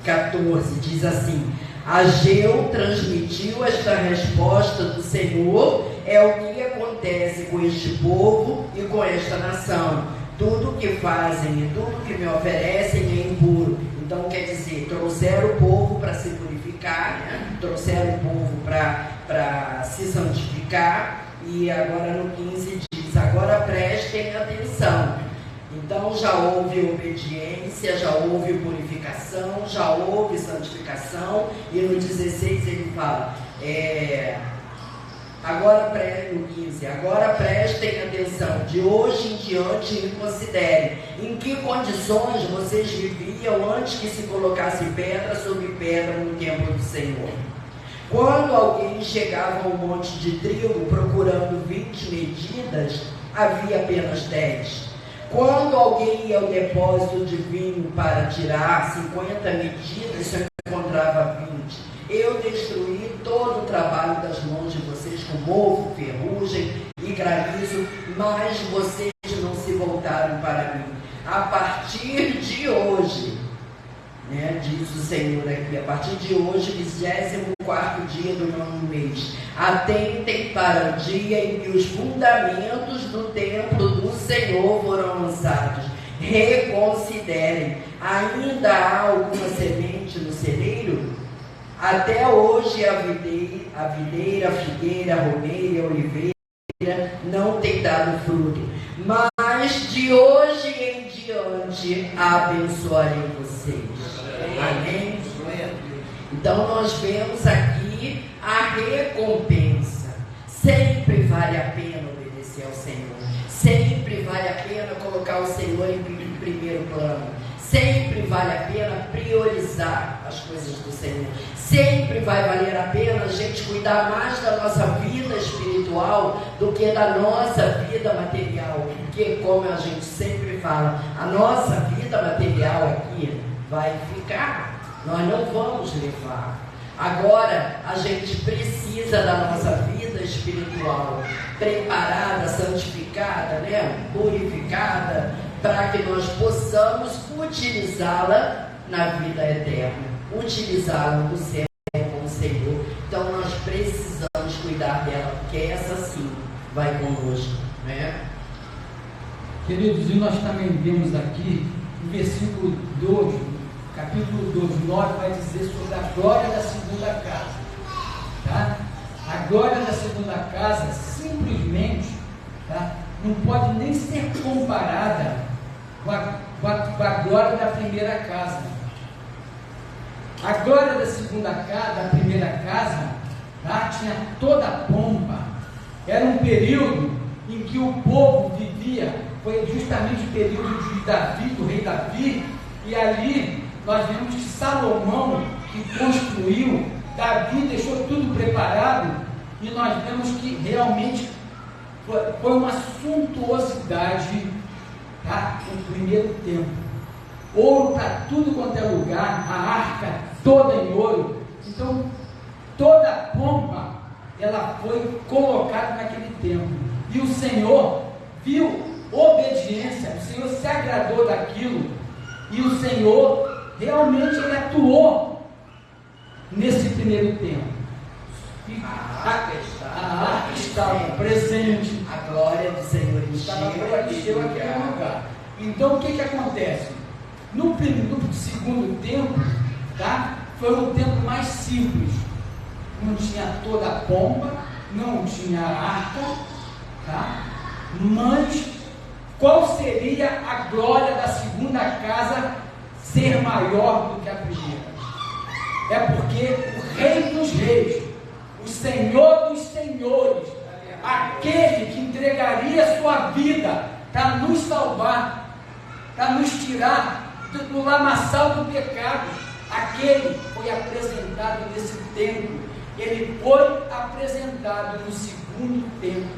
14, diz assim: Ageu transmitiu esta resposta do Senhor, é o que acontece com este povo e com esta nação. Tudo que fazem e tudo que me oferecem é impuro. Então quer dizer, trouxeram o povo para se purificar, né? Trouxeram o povo para se santificar. E agora no 15 diz: agora prestem atenção. Então já houve obediência, já houve purificação, já houve santificação. E no 16 ele fala: Agora, no 15, agora prestem atenção, de hoje em diante e considerem em que condições vocês viviam antes que se colocasse pedra sobre pedra no templo do Senhor. Quando alguém chegava ao monte de trigo procurando 20 medidas, havia apenas 10. Quando alguém ia ao depósito de vinho para tirar 50 medidas, só encontrava 20. Eu destruí todo o trabalho das mãos de vocês com mofo, ferrugem e granizo, mas vocês não se voltaram para mim. A partir de hoje, diz o Senhor aqui, a partir de hoje, 24º dia do 9º mês, atentem para o dia em que os fundamentos do templo do Senhor foram lançados. Reconsiderem, ainda há alguma semente no celeiro? Até hoje a videira, a figueira, a romeira e a oliveira não tem dado fruto, mas de hoje em diante abençoarei vocês. Amém? Então nós vemos aqui a recompensa. Sempre vale a pena obedecer ao Senhor. Sempre vale a pena colocar o Senhor em primeiro plano. Sempre vale a pena priorizar as coisas do Senhor. Sempre vai valer a pena a gente cuidar mais da nossa vida espiritual do que da nossa vida material. Porque, como a gente sempre fala, a nossa vida material aqui vai ficar. Nós não vamos levar. Agora, a gente precisa da nossa vida espiritual preparada, santificada, purificada, para que nós possamos utilizá-la na vida eterna, utilizá-la no céu com o Senhor. Então nós precisamos cuidar dela, porque essa sim vai conosco, Queridos, e nós também vemos aqui no versículo 12, capítulo 12, 9, vai dizer sobre a glória da segunda casa, tá? A glória da segunda casa simplesmente, tá, não pode nem ser comparada com a glória da primeira casa. A glória da segunda casa, da primeira casa, tá, tinha toda a pompa. Era um período em que o povo vivia, foi justamente o período de Davi, do rei Davi, e ali nós vemos que Salomão, que construiu, Davi deixou tudo preparado, e nós vemos que realmente foi uma suntuosidade, tá? O primeiro templo, ouro para tudo quanto é lugar, a arca toda em ouro. Então toda a pompa ela foi colocada naquele templo, e o Senhor viu obediência, o Senhor se agradou daquilo, e o Senhor realmente ele atuou nesse primeiro templo. A arca estava presente, a glória do Senhor estava aquele lugar. Então o que acontece? No segundo templo, tá? Foi um templo mais simples, não tinha toda a pompa, não tinha a arca, tá? Mas qual seria a glória da segunda casa ser maior do que a primeira? É porque o Rei dos Reis, o Senhor dos Senhores, aquele que entregaria sua vida para nos salvar, para nos tirar do lamaçal do pecado, aquele foi apresentado nesse templo. Ele foi apresentado no segundo templo,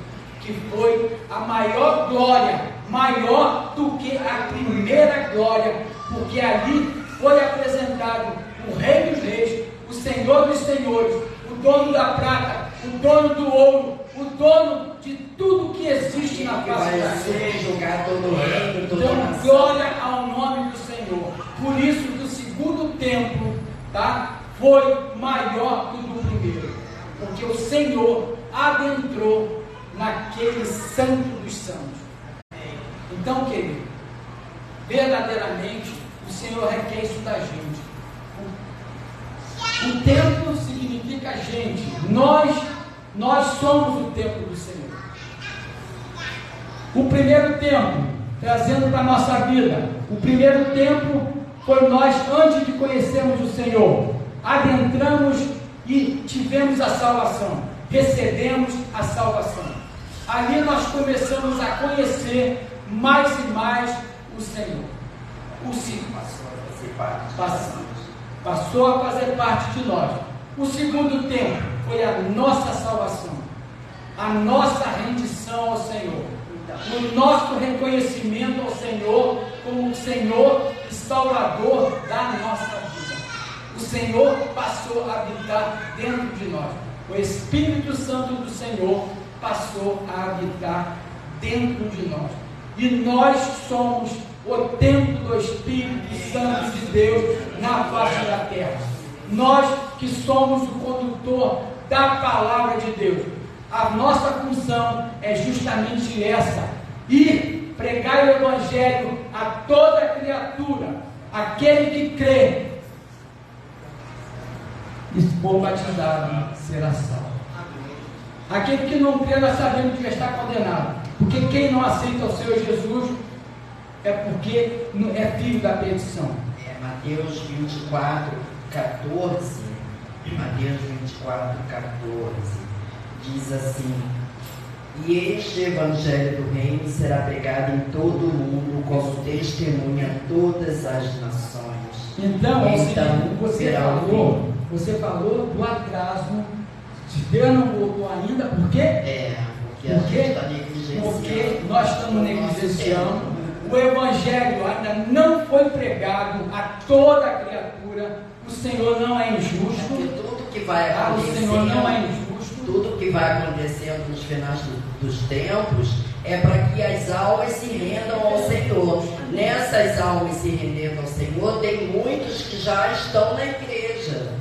que foi a maior glória, maior do que a primeira glória, porque ali foi apresentado o Rei dos Reis, o Senhor dos Senhores, o dono da prata, o dono do ouro, o dono de tudo que existe na face da terra. Então, glória ao nome do Senhor. Por isso que o segundo templo, tá, foi maior do que o primeiro, porque o Senhor adentrou naquele santo dos santos. Então, querido, verdadeiramente o Senhor requer isso da gente. O templo significa gente. Nós somos o templo do Senhor. O primeiro templo, trazendo para a nossa vida, o primeiro templo foi nós, antes de conhecermos o Senhor, adentramos e tivemos a salvação. recebemos a salvação. Ali nós começamos a conhecer mais e mais o Senhor. O Senhor passou a fazer parte de nós. O segundo tempo foi a nossa salvação, a nossa rendição ao Senhor, o nosso reconhecimento ao Senhor como o Senhor e Salvador da nossa vida. O Senhor passou a habitar dentro de nós. O Espírito Santo do Senhor passou a habitar dentro de nós. E nós somos o templo do Espírito Santo de Deus na face da terra. Nós que somos o condutor da palavra de Deus. A nossa função é justamente essa: ir pregar o Evangelho a toda criatura. Aquele que crê e for batizado será salvo. Aquele que não crê, nós sabemos que já está condenado. Porque quem não aceita o Senhor Jesus é porque é filho da perdição. Mateus 24, 14. Mateus 24, 14. Diz assim: e este Evangelho do Reino será pregado em todo o mundo como testemunha a todas as nações. Então você falou do atraso. Se Deus não voltou ainda, por quê? Porque a gente está negligenciando. Porque nós estamos negligenciando. O Evangelho ainda não foi pregado a toda a criatura. O Senhor não é injusto. Porque tudo que vai acontecer, o Senhor não é injusto. Tudo que vai acontecendo nos finais dos tempos é para que as almas se rendam ao Senhor. Nessas almas se rendendo ao Senhor, tem muitos que já estão na igreja.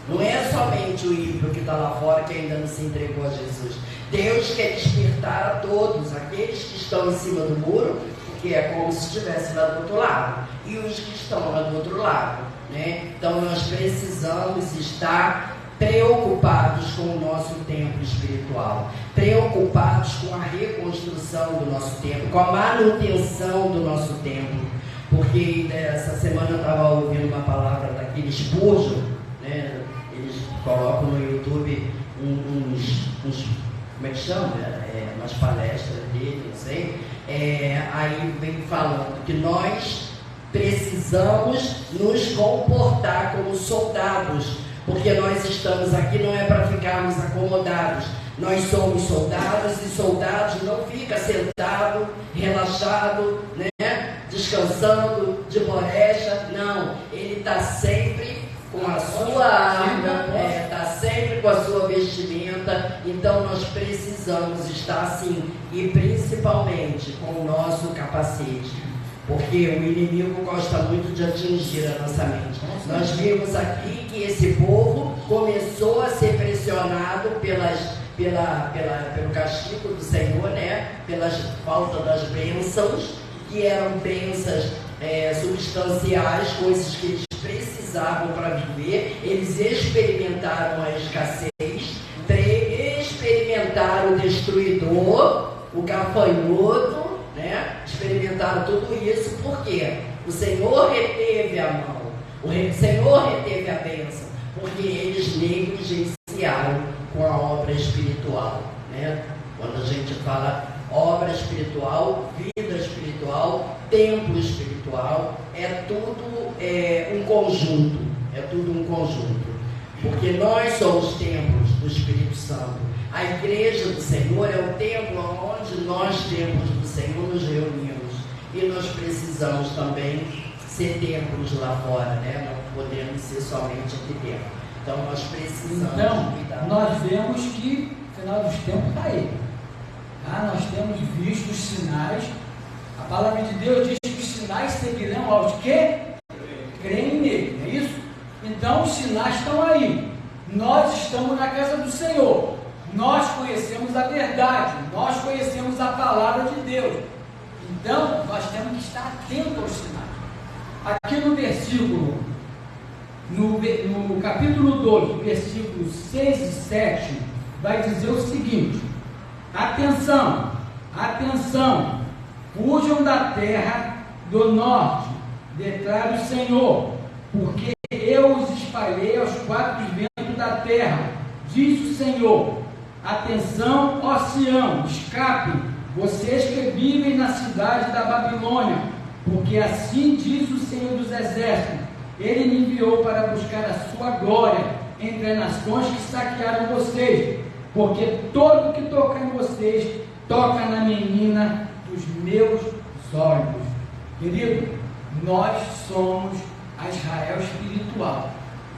Não é somente o ímpio que está lá fora que ainda não se entregou a Jesus. Deus quer despertar a todos, aqueles que estão em cima do muro, porque é como se estivesse lá do outro lado, e os que estão lá do outro lado, né? Então nós precisamos estar preocupados com o nosso templo espiritual, preocupados com a reconstrução do nosso templo, com a manutenção do nosso templo, porque essa semana eu estava ouvindo uma palavra daquele Spurgeon, né? Eles colocam no YouTube uns como é que chama? Umas palestras dele, não sei. Aí vem falando que nós precisamos nos comportar como soldados, porque nós estamos aqui não é para ficarmos acomodados. Nós somos soldados e soldados não fica sentado, relaxado, né? Descansando de borecha. Não, ele está sempre com a sua arma, está sempre com a sua vestimenta. Então nós precisamos estar assim, e principalmente com o nosso capacete, porque o inimigo gosta muito de atingir a nossa mente. Nós vimos aqui que esse povo começou a ser pressionado pelo castigo do Senhor, né? Pela falta das bênçãos, que eram bênçãos substanciais, coisas que eles precisavam para viver. Eles experimentaram a escassez, experimentaram o destruidor, o gafanhoto, né? Experimentaram tudo isso porque o Senhor reteve a mão, o Senhor reteve a bênção, porque eles negligenciaram com a obra espiritual, né? Quando a gente fala obra espiritual, vida espiritual, templo espiritual, é tudo um conjunto, porque nós somos templos do Espírito Santo. A igreja do Senhor é o templo onde nós, templos do Senhor, nos reunimos, e nós precisamos também ser templos lá fora, né? Não podemos ser somente aqui dentro. Então nós precisamos cuidar. Nós vemos que o final dos tempos está aí. Nós temos visto os sinais. A palavra de Deus diz que os sinais seguirão aos que creem nele, não é isso? Então os sinais estão aí. Nós estamos na casa do Senhor. Nós conhecemos a verdade. Nós conhecemos a palavra de Deus. Então nós temos que estar atentos aos sinais. Aqui no versículo, no capítulo 2, versículos 6 e 7, vai dizer o seguinte: atenção, atenção, fujam da terra do norte, declara o Senhor, porque eu os espalhei aos quatro ventos da terra, diz o Senhor. Atenção, ó Sião, escapem, vocês que vivem na cidade da Babilônia, porque assim diz o Senhor dos Exércitos, Ele me enviou para buscar a sua glória entre as nações que saquearam vocês, porque todo que toca em vocês, toca na menina dos meus olhos. Querido, nós somos a Israel espiritual,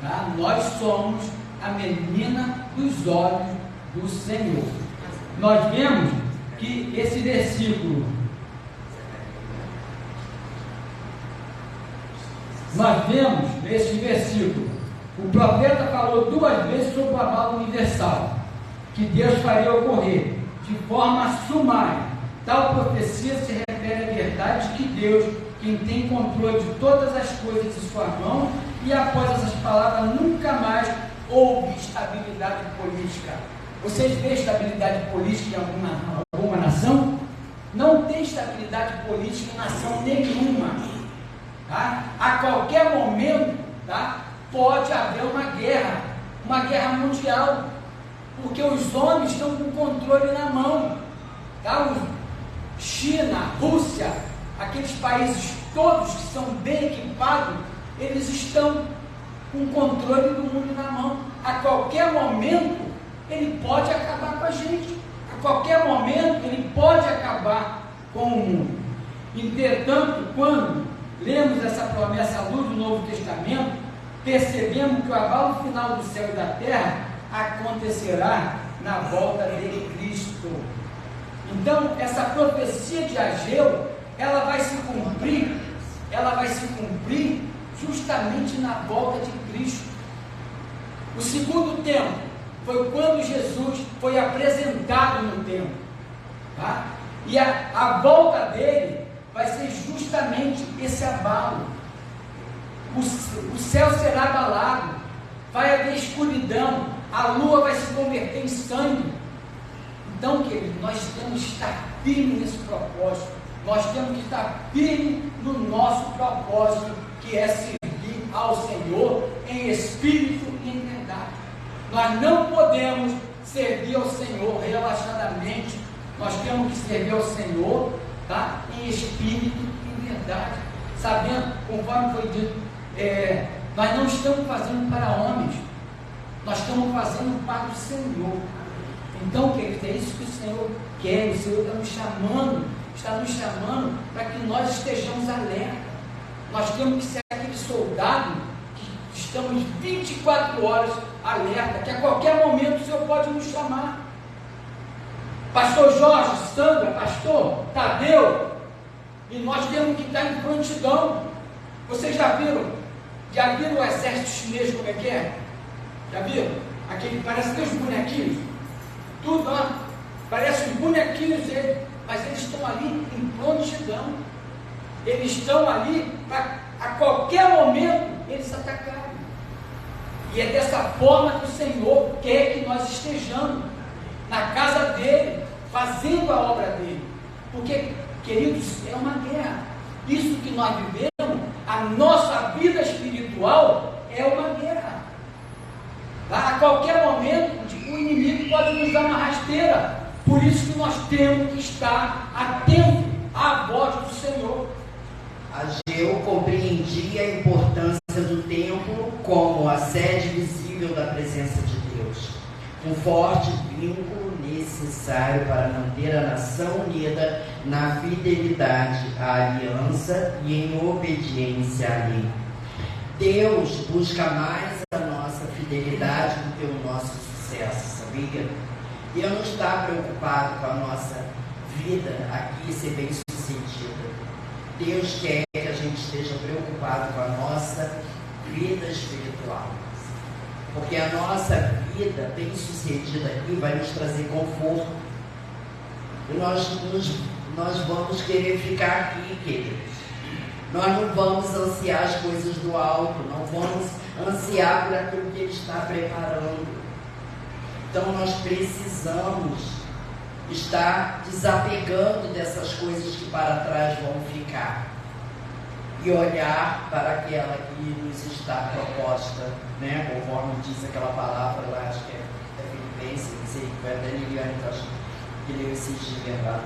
tá? Nós somos a menina dos olhos do Senhor. Nós vemos que esse versículo, o profeta falou 2 vezes sobre o abalo universal, que Deus faria ocorrer de forma sumária. Tal profecia se refere à verdade de que Deus, quem tem controle de todas as coisas em sua mão, e após essas palavras nunca mais houve estabilidade política. Vocês veem estabilidade política em alguma nação? Não tem estabilidade política em nação nenhuma. Tá? A qualquer momento, tá? Pode haver uma guerra mundial, porque os homens estão com o controle na mão. Tá? China, Rússia, aqueles países todos que são bem equipados, eles estão com o controle do mundo na mão. A qualquer momento ele pode acabar com a gente, a qualquer momento ele pode acabar com o mundo. Entretanto, quando lemos essa promessa à luz do Novo Testamento, percebemos que o abalo final do céu e da terra acontecerá na volta de Cristo. Então, essa profecia de Ageu, ela vai se cumprir justamente na volta de Cristo. O segundo tempo foi quando Jesus foi apresentado no templo, tá? E a volta dele vai ser justamente esse abalo. O céu será abalado, vai haver escuridão, a lua vai se converter em sangue. Então, querido, nós temos que estar firmes nesse propósito, nós temos que estar firmes no nosso propósito, que é servir ao Senhor em espírito e em verdade. Nós não podemos servir ao Senhor relaxadamente, nós temos que servir ao Senhor, tá? Em espírito e em verdade, sabendo, conforme foi dito, nós não estamos fazendo para homens, nós estamos fazendo para o Senhor. Então, querido, é isso que o Senhor quer. O Senhor está nos chamando para que nós estejamos alerta. Nós temos que ser aquele soldado que estamos 24 horas alerta, que a qualquer momento o Senhor pode nos chamar. Pastor Jorge, Sandra, pastor Tadeu, e nós temos que estar em prontidão. Vocês já viram o exército chinês como é que é? Já viram? Aquele parece que os bonequinhos, tudo lá, parece os bonequinhos deles, mas eles estão ali em prontidão. Eles estão ali para a qualquer momento eles atacarem. E é dessa forma que o Senhor quer que nós estejamos na casa dele, fazendo a obra dele. Porque, queridos, é uma guerra. Isso que nós vivemos, a nossa vida espiritual é uma guerra. A qualquer momento o inimigo pode nos dar uma rasteira. Por isso que nós temos que estar atentos à voz do Senhor. Ageu compreendia a importância do templo como a sede visível da presença de Deus, um forte vínculo necessário para manter a nação unida na fidelidade à aliança e em obediência à lei. Deus busca mais a nossa fidelidade do que o nosso sucesso, sabia? Deus não está preocupado com a nossa vida aqui ser bem sucedida. Deus quer que a gente esteja preocupado com a nossa vida espiritual. Porque a nossa vida bem sucedida aqui vai nos trazer conforto. E nós vamos querer ficar aqui, queridos. Nós não vamos ansiar as coisas do alto, não vamos ansiar por aquilo que Ele está preparando. Então nós precisamos estar desapegando dessas coisas que para trás vão ficar. e olhar para aquela que nos está proposta, né? Conforme diz aquela palavra lá, acho que é Filipenses, não sei, foi a Danieliane que leu esses dias lá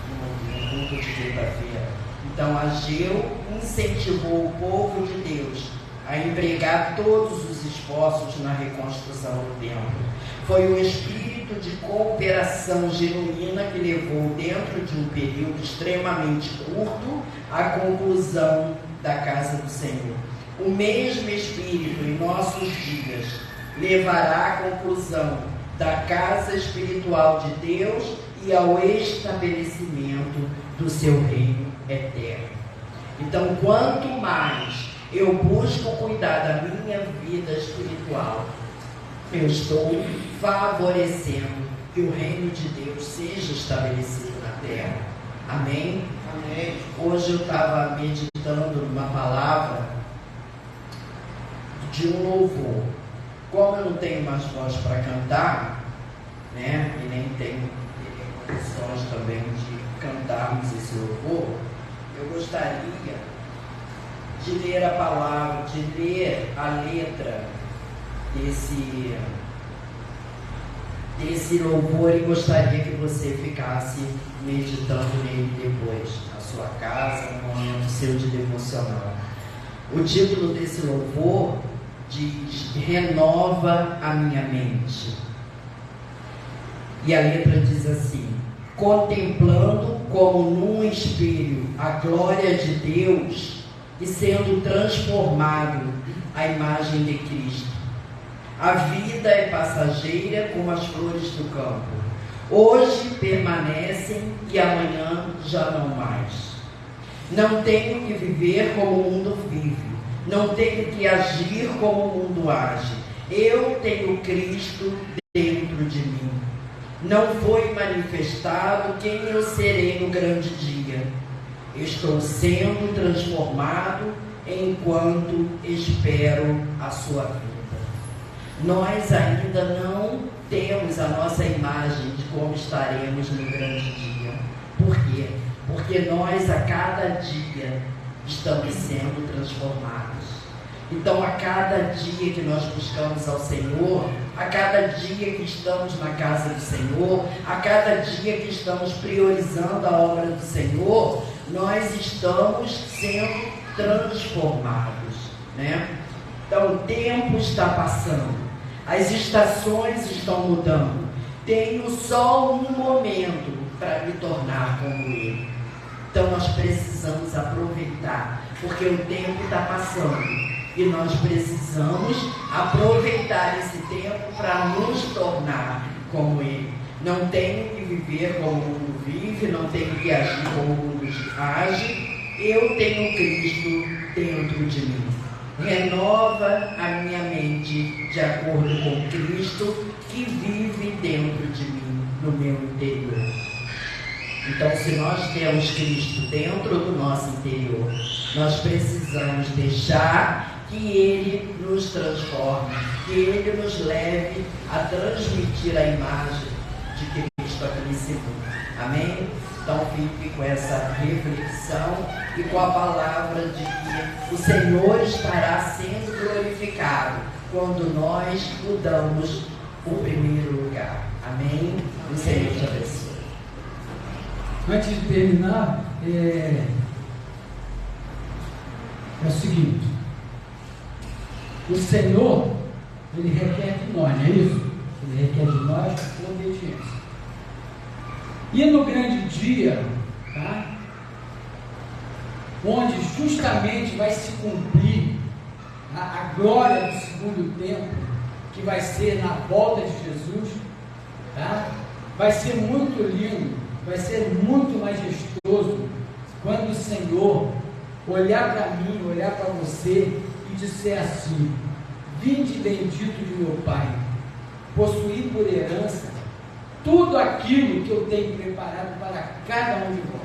no culto de quinta-feira. Então, Ageu incentivou o povo de Deus a empregar todos os esforços na reconstrução do templo. Foi o espírito de cooperação genuína que levou, dentro de um período extremamente curto, à conclusão da casa do Senhor. O mesmo espírito em nossos dias levará à conclusão da casa espiritual de Deus e ao estabelecimento do seu reino eterno. Então, quanto mais eu busco cuidar da minha vida espiritual, eu estou favorecendo que o reino de Deus seja estabelecido na terra. Amém? Amém. Hoje eu estava meditando numa palavra de um louvor. Como eu não tenho mais voz para cantar, né, e nem tenho condições também de cantarmos esse louvor, eu gostaria de ler a palavra, de ler a letra desse louvor, e gostaria que você ficasse meditando nele depois, na sua casa, no momento seu de devocional. O título desse louvor diz: renova a minha mente. E a letra diz assim: contemplando como num espelho a glória de Deus e sendo transformado à imagem de Cristo. A vida é passageira como as flores do campo. Hoje permanecem e amanhã já não mais. Não tenho que viver como o mundo vive. Não tenho que agir como o mundo age. Eu tenho Cristo dentro de mim. Não foi manifestado quem eu serei no grande dia. Estou sendo transformado enquanto espero a sua vida. Nós ainda não temos a nossa imagem de como estaremos no grande dia. Por quê? Porque nós a cada dia estamos sendo transformados. Então, a cada dia que nós buscamos ao Senhor, a cada dia que estamos na casa do Senhor, a cada dia que estamos priorizando a obra do Senhor, nós estamos sendo transformados, né? Então, o tempo está passando, as estações estão mudando. Tenho só um momento para me tornar como Ele. Então, nós precisamos aproveitar, porque o tempo está passando. E nós precisamos aproveitar esse tempo para nos tornar como Ele. Não tenho que viver como o mundo vive, não tenho que agir como o mundo age. Eu tenho Cristo dentro de mim. Renova a minha mente de acordo com Cristo que vive dentro de mim, no meu interior. Então, se nós temos Cristo dentro do nosso interior, nós precisamos deixar que Ele nos transforme, que Ele nos leve a transmitir a imagem de Cristo aqui nesse mundo. Amém? Então fique com essa reflexão e com a palavra de que o Senhor estará sendo glorificado quando nós mudamos o primeiro lugar. Amém? O Senhor te abençoe. Antes de terminar, é o seguinte: o Senhor, Ele requer de nós, não é isso? Ele requer de nós obediência. E no grande dia, tá? Onde justamente vai se cumprir a glória do segundo tempo, que vai ser na volta de Jesus, tá? Vai ser muito lindo, vai ser muito majestoso quando o Senhor olhar para mim, olhar para você e disser assim: vinde bendito de meu Pai, possuí por herança tudo aquilo que eu tenho preparado para cada um de vós.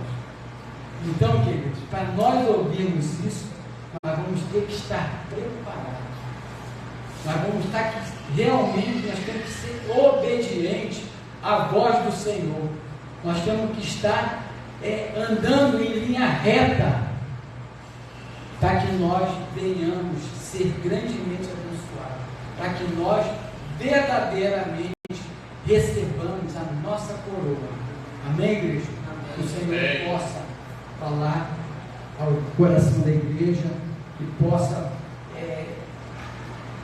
Então, queridos, para nós ouvirmos isso, nós vamos ter que estar preparados. Nós vamos estar que realmente nós temos que ser obedientes à voz do Senhor. Nós temos que estar andando em linha reta, para que nós venhamos ser grandemente abençoados, para que nós verdadeiramente recebamos a nossa coroa. Amém, igreja? Que o Senhor possa falar ao coração da igreja e possa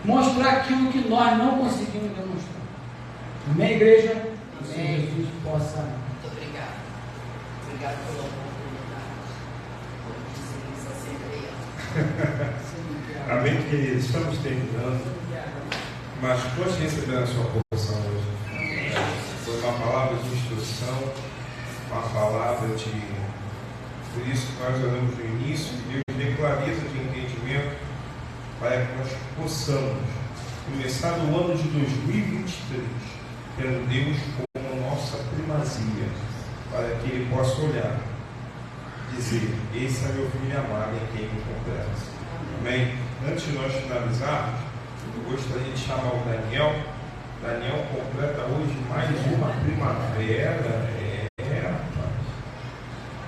mostrar aquilo que nós não conseguimos demonstrar. Amém, igreja? Que o Senhor Jesus possa. Muito obrigada. Obrigada pela oportunidade. Como dizem isso sempre. Amém, queridos? Estamos terminando. Mas pode receber a sua porção hoje. Foi uma palavra de instrução, uma palavra de. Por isso que nós oramos no início, e Deus dê clareza de entendimento para que nós possamos começar no ano de 2023, tendo Deus como nossa primazia, para que Ele possa olhar, dizer: esse é meu filho amado em quem me compraste. Amém? Antes de nós finalizarmos, eu gostaria de chamar o Daniel. Daniel completa hoje mais uma primavera.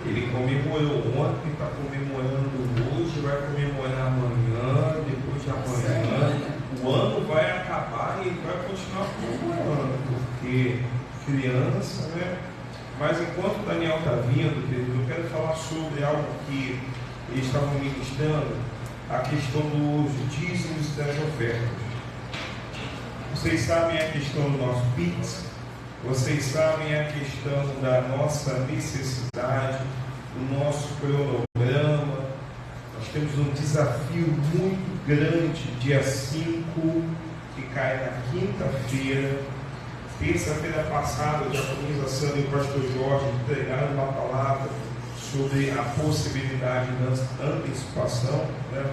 Ele comemorou ontem, está comemorando hoje, vai comemorar amanhã, depois de amanhã. O ano vai acabar e ele vai continuar comemorando, porque criança, né? Mas enquanto o Daniel está vindo, eu quero falar sobre algo que eles estavam ministrando, a questão dos dízimos e das ofertas. Vocês sabem a questão do nosso Pix, vocês sabem a questão da nossa necessidade, do nosso cronograma. Nós temos um desafio muito grande, dia 5, que cai na quinta-feira. Terça-feira passada, a diaconisa e o pastor Jorge entregaram uma palavra sobre a possibilidade da antecipação, né,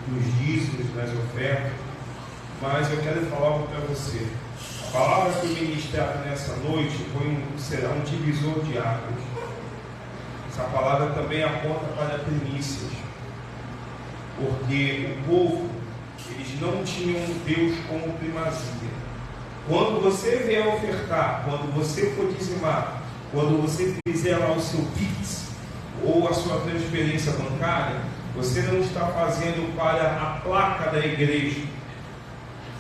dos dízimos, das ofertas. Mas eu quero falar algo para você. A palavra que eu ministrado nessa noite será um divisor de águas. Essa palavra também aponta para primícias, porque o povo, eles não tinham Deus como primazia. Quando você vier ofertar, quando você for dizimar, quando você fizer lá o seu Pix ou a sua transferência bancária, você não está fazendo para a placa da igreja,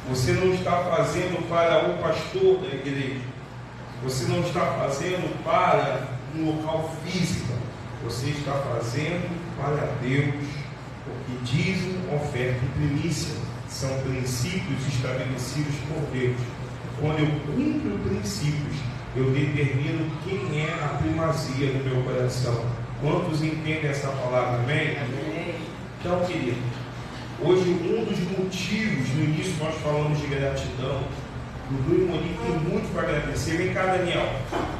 você não está fazendo para o pastor da igreja, você não está fazendo para um local físico, você está fazendo para Deus, porque dízimo, oferta e primícia são princípios estabelecidos por Deus. Quando eu cumpro princípios, eu determino quem é a primazia do meu coração. Quantos entendem essa palavra? Amém? Amém. Então, querido, hoje um dos motivos, no início nós falamos de gratidão, o Dudu e Monique tem muito para agradecer. Vem cá, Daniel,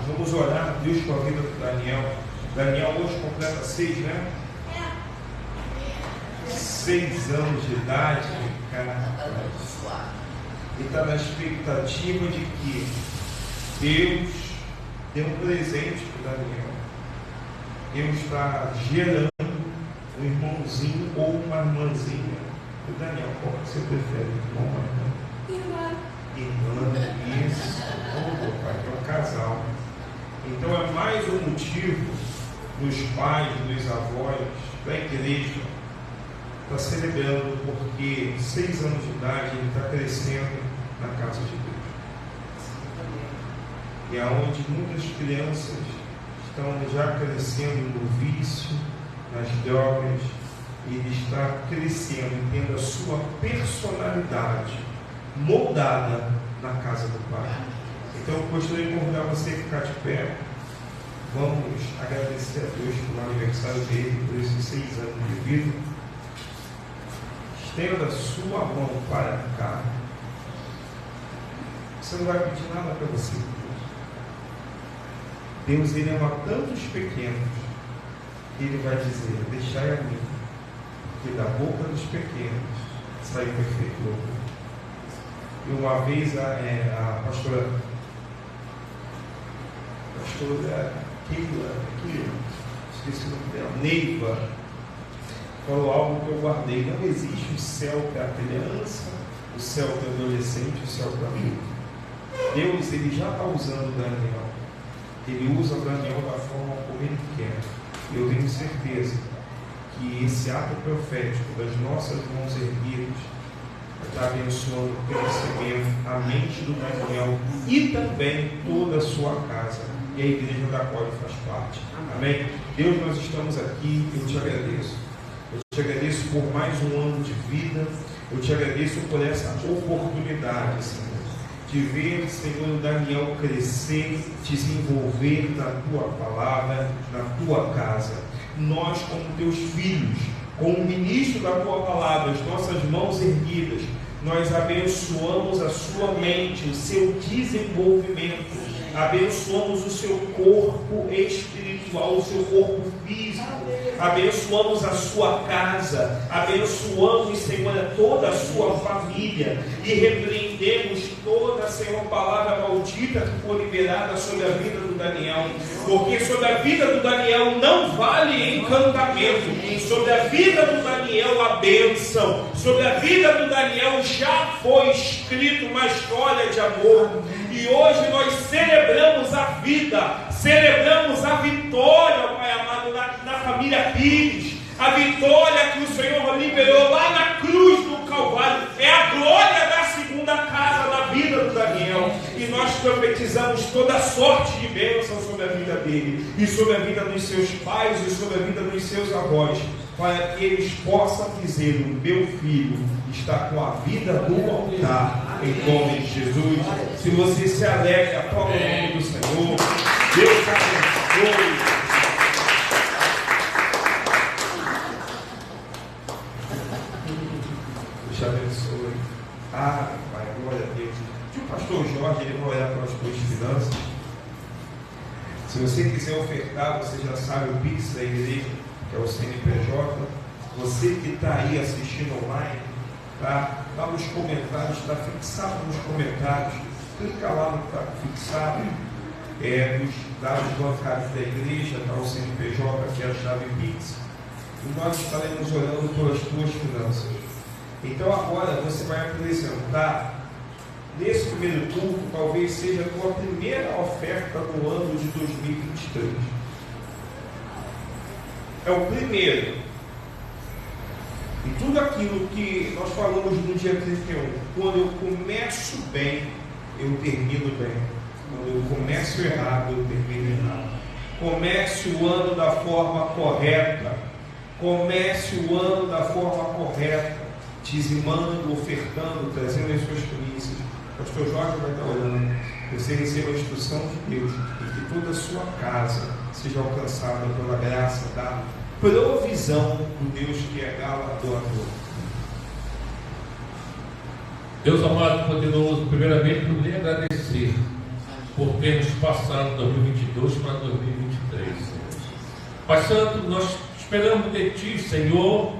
vamos orar a Deus com a vida do Daniel. Daniel hoje completa 6, né? 6 anos de idade, cara. E está na expectativa de que Deus dê um presente para o Daniel. Deus está gerando um irmãozinho ou uma irmãzinha. O Daniel, qual que você prefere? Irmão ou irmã? Irmã, isso. Oh, pai, que é um casal. Então é mais um motivo dos pais, dos avós, da igreja, está celebrando, porque 6 anos de idade ele está crescendo na casa de Deus. E é onde muitas crianças estão já crescendo no vício, nas drogas, e ele está crescendo, tendo a sua personalidade moldada na casa do Pai. Então eu gostaria de convidar você a ficar de pé. Vamos agradecer a Deus pelo aniversário dele, por esses 6 anos de vida. Estenda a sua mão para cá. Você não vai pedir nada para você. Deus, Ele ama tantos pequenos, que Ele vai dizer: deixai a mim, porque da boca dos pequenos sai o perfeito louvor. E uma vez a pastora Keila, esqueci o nome dela, Neiva, falou algo que eu guardei: não existe o céu para a criança, o céu para o adolescente, o céu para o adulto. Deus, Ele já está usando o Daniel. Ele usa Daniel da forma como Ele quer. Eu tenho certeza que esse ato profético das nossas mãos erguidas está abençoando o crescimento, a mente do Daniel e também toda a sua casa e a igreja da qual ele faz parte. Amém? Deus, nós estamos aqui, eu te agradeço. Eu te agradeço por mais um ano de vida. Eu te agradeço por essa oportunidade, Senhor, de ver, Senhor, o Daniel crescer, desenvolver na tua palavra, na tua casa. Nós, como teus filhos, como ministro da tua palavra, as nossas mãos erguidas, nós abençoamos a sua mente, o seu desenvolvimento, abençoamos o seu corpo espiritual, o seu corpo físico, abençoamos a sua casa, abençoamos, Senhor, toda a sua família e repreendemos toda, Senhor, palavra maldita que for liberada sobre a vida do Daniel, porque sobre a vida do Daniel não vale encantamento, sobre a vida do Daniel a bênção, sobre a vida do Daniel já foi escrito uma história de amor, e hoje nós celebramos a vida, celebramos a vitória, Pai amado, na família Pires, a vitória que o Senhor liberou lá na cruz do Calvário, é a glória da segunda casa da vida do Daniel, e nós profetizamos toda sorte de bênção sobre a vida dele, e sobre a vida dos seus pais, e sobre a vida dos seus avós, para que eles possam dizer: o meu filho está com a vida no altar, em nome de Jesus. Se você se alegra, aplauda o nome do Senhor. Deus te abençoe. Deus te abençoe. Ah, Pai, glória a Deus. E o pastor Jorge, ele vai olhar para as tuas finanças. Se você quiser ofertar, você já sabe o Pix da igreja, que é o CNPJ. Você que está aí assistindo online, tá nos comentários, está fixado nos comentários, clica lá no que está fixado, dos dados bancários da igreja, está o CNPJ, que é a chave Pix, e nós estaremos olhando pelas tuas finanças. Então agora você vai apresentar, nesse primeiro culto, talvez seja a tua primeira oferta do ano de 2023. É o primeiro. E tudo aquilo que nós falamos no dia 31, quando eu começo bem, eu termino bem. Quando eu começo errado, eu termino errado. Comece o ano da forma correta. Comece o ano da forma correta. Dizimando, ofertando, trazendo as suas primícias. O pastor Jorge vai estar olhando. Você receba a instrução de Deus e que toda a sua casa seja alcançada pela graça da provisão do Deus que é galardoador. Deus amado, poderoso, primeiramente eu lhe agradecer por termos passado 2022 para 2023, Senhor. Pai Santo, nós esperamos de Ti, Senhor,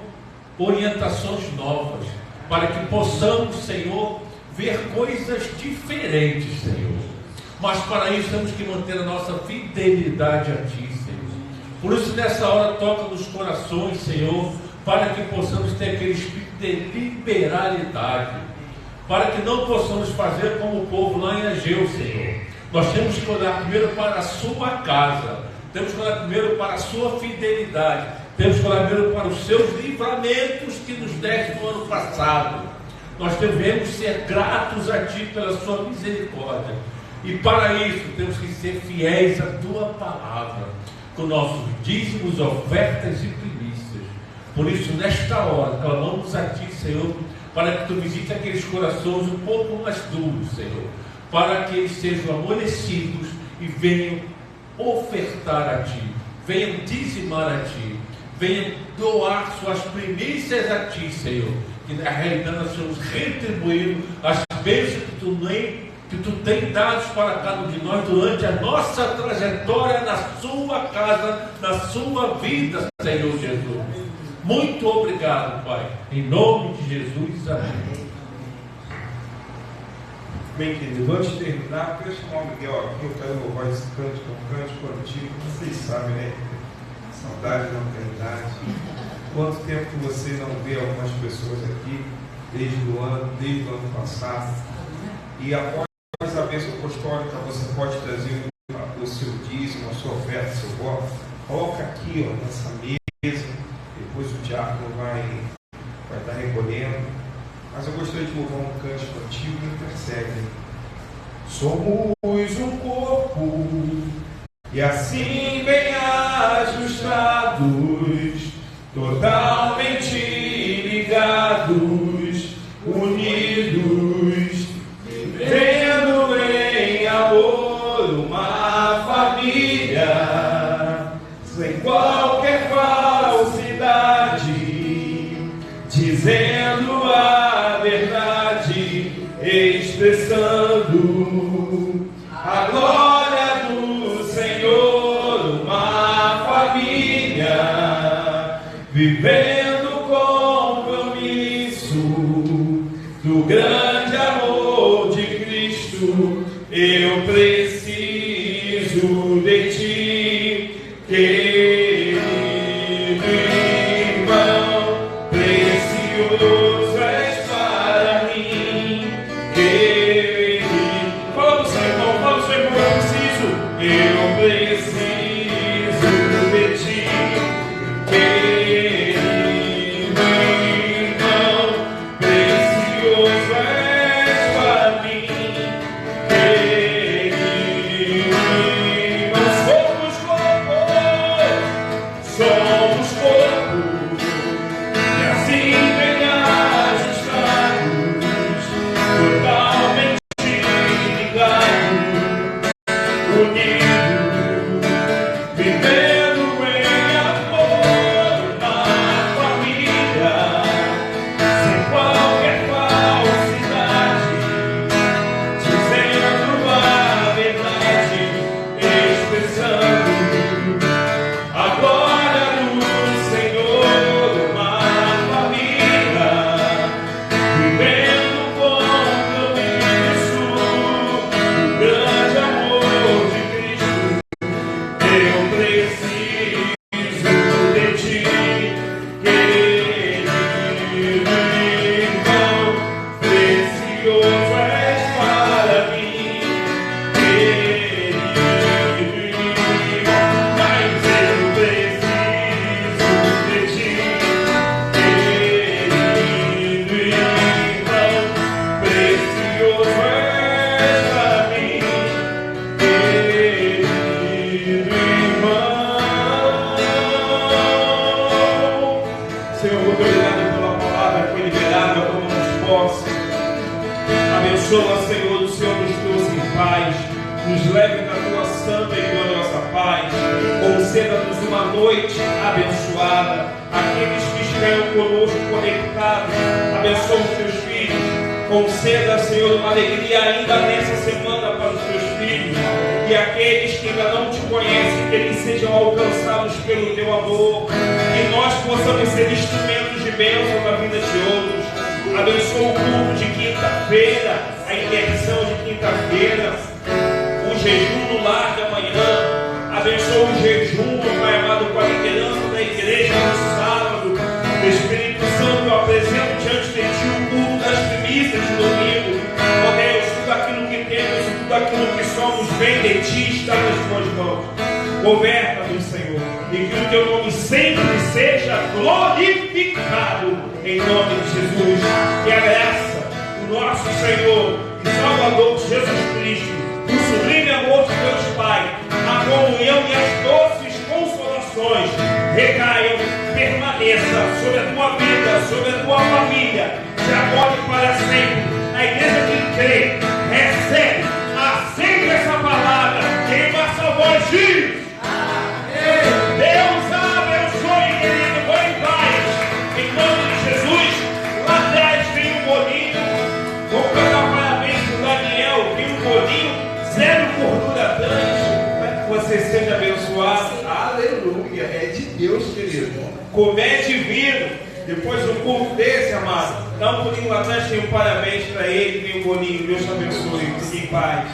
orientações novas, para que possamos, Senhor, ver coisas diferentes, Senhor. Mas para isso temos que manter a nossa fidelidade a Ti, Senhor. Por isso nessa hora toca nos corações, Senhor, para que possamos ter aquele espírito de liberalidade, para que não possamos fazer como o povo lá em Ageu, Senhor. Nós temos que olhar primeiro para a sua casa, temos que olhar primeiro para a sua fidelidade, temos que olhar primeiro para os seus livramentos que nos deste no ano passado. Nós devemos ser gratos a Ti pela sua misericórdia, e para isso temos que ser fiéis à Tua palavra, com nossos dízimos, ofertas e primícias. Por isso, nesta hora, clamamos a Ti, Senhor, para que Tu visite aqueles corações um pouco mais duros, Senhor, para que eles sejam amolecidos e venham ofertar a Ti, venham dizimar a Ti, venham doar suas primícias a Ti, Senhor, que na realidade nós estamos retribuindo as bênçãos que Tu tem dados para cada um de nós durante a nossa trajetória na Sua casa, na Sua vida, Senhor Jesus. Muito obrigado, Pai. Em nome de Jesus, amém. Bem, querido, antes de terminar, queria chamar o Miguel aqui, eu quero louvar esse cântico, um cântico antigo, vocês sabem, né? Saudade da eternidade. Quanto tempo que você não vê algumas pessoas aqui, desde o ano passado, e após a bênção apostólica, você pode trazer o seu dia Coloca aqui, ó, nessa mesa. Depois o diácono vai estar recolhendo. Mas eu gostaria de louvar um cântico antigo que intercede. Somos um corpo e assim bem ajustados, totalmente ligados, unidos, vivendo em amor uma família, sem qualquer falsidade, dizendo a verdade, expressando a glória do Senhor, uma família, vivendo o compromisso do grande amor de Cristo. Eu preciso de ti, querido irmão, precioso és para mim, querido. Fala do seu irmão, eu preciso de ti, querido irmão, precioso és para mim, querido irmão. Somos corpo, e assim bem ajustados, totalmente ligados, unidos, vivendo em amor, uma família, sem qualquer falsidade, dizendo a verdade, expressando a glória do Senhor, uma família, vivendo com compromisso o grande amor de Cristo. Eu preciso de ti, querido irmão, precioso és para mim, querido irmão. Mas eu preciso de ti, querido irmão, precioso és para mim, querido irmão. Senhor, muito obrigado pela palavra que foi liberada, tomamos posse. Abençoa, Senhor, o Senhor nos trouxe em paz, nos leve na tua santa e gloriosa paz, conceda-nos uma noite abençoada. Aqueles que estiveram conosco conectados, abençoa os teus filhos, conceda, Senhor, uma alegria ainda nessa semana para os teus filhos, e aqueles que ainda não te conhecem, que eles sejam alcançados pelo teu amor, que nós possamos ser instrumentos de bênção na vida de outros. Abençoa o culto de quinta-feira, a imersão de quinta-feira, o jejum no lar de amanhã. Abençoa o jejum, Pai amado, com a liderança da igreja no sábado. Espírito Santo, eu apresento diante de ti o culto das primícias de domingo. Ó Deus, tudo aquilo que temos e tudo aquilo que somos vem de ti, está nas tuas mãos. Governa-nos, Senhor, e que o teu nome sempre seja glorificado, em nome de Jesus. Que a graça do nosso Senhor e Salvador Jesus Cristo, o sublime amor de Deus Pai, a comunhão e as doces consolações recaiam, permaneça sobre a tua vida, sobre a tua família, de agora e para sempre. A igreja que crê, recebe, aceita essa palavra, quem baixa a voz diz: Deus abençoe, querido, vou em paz, em nome de Jesus. Lá atrás vem um bolinho, vou cantar parabéns para o Daniel, vem um bolinho, 0 gordura trans, para que você seja abençoado. Aleluia, é de Deus, querido. Comer divino, depois do culto desse, amado, dá um bolinho lá atrás, tem um parabéns para ele, vem um bolinho, Deus te abençoe, fique em paz.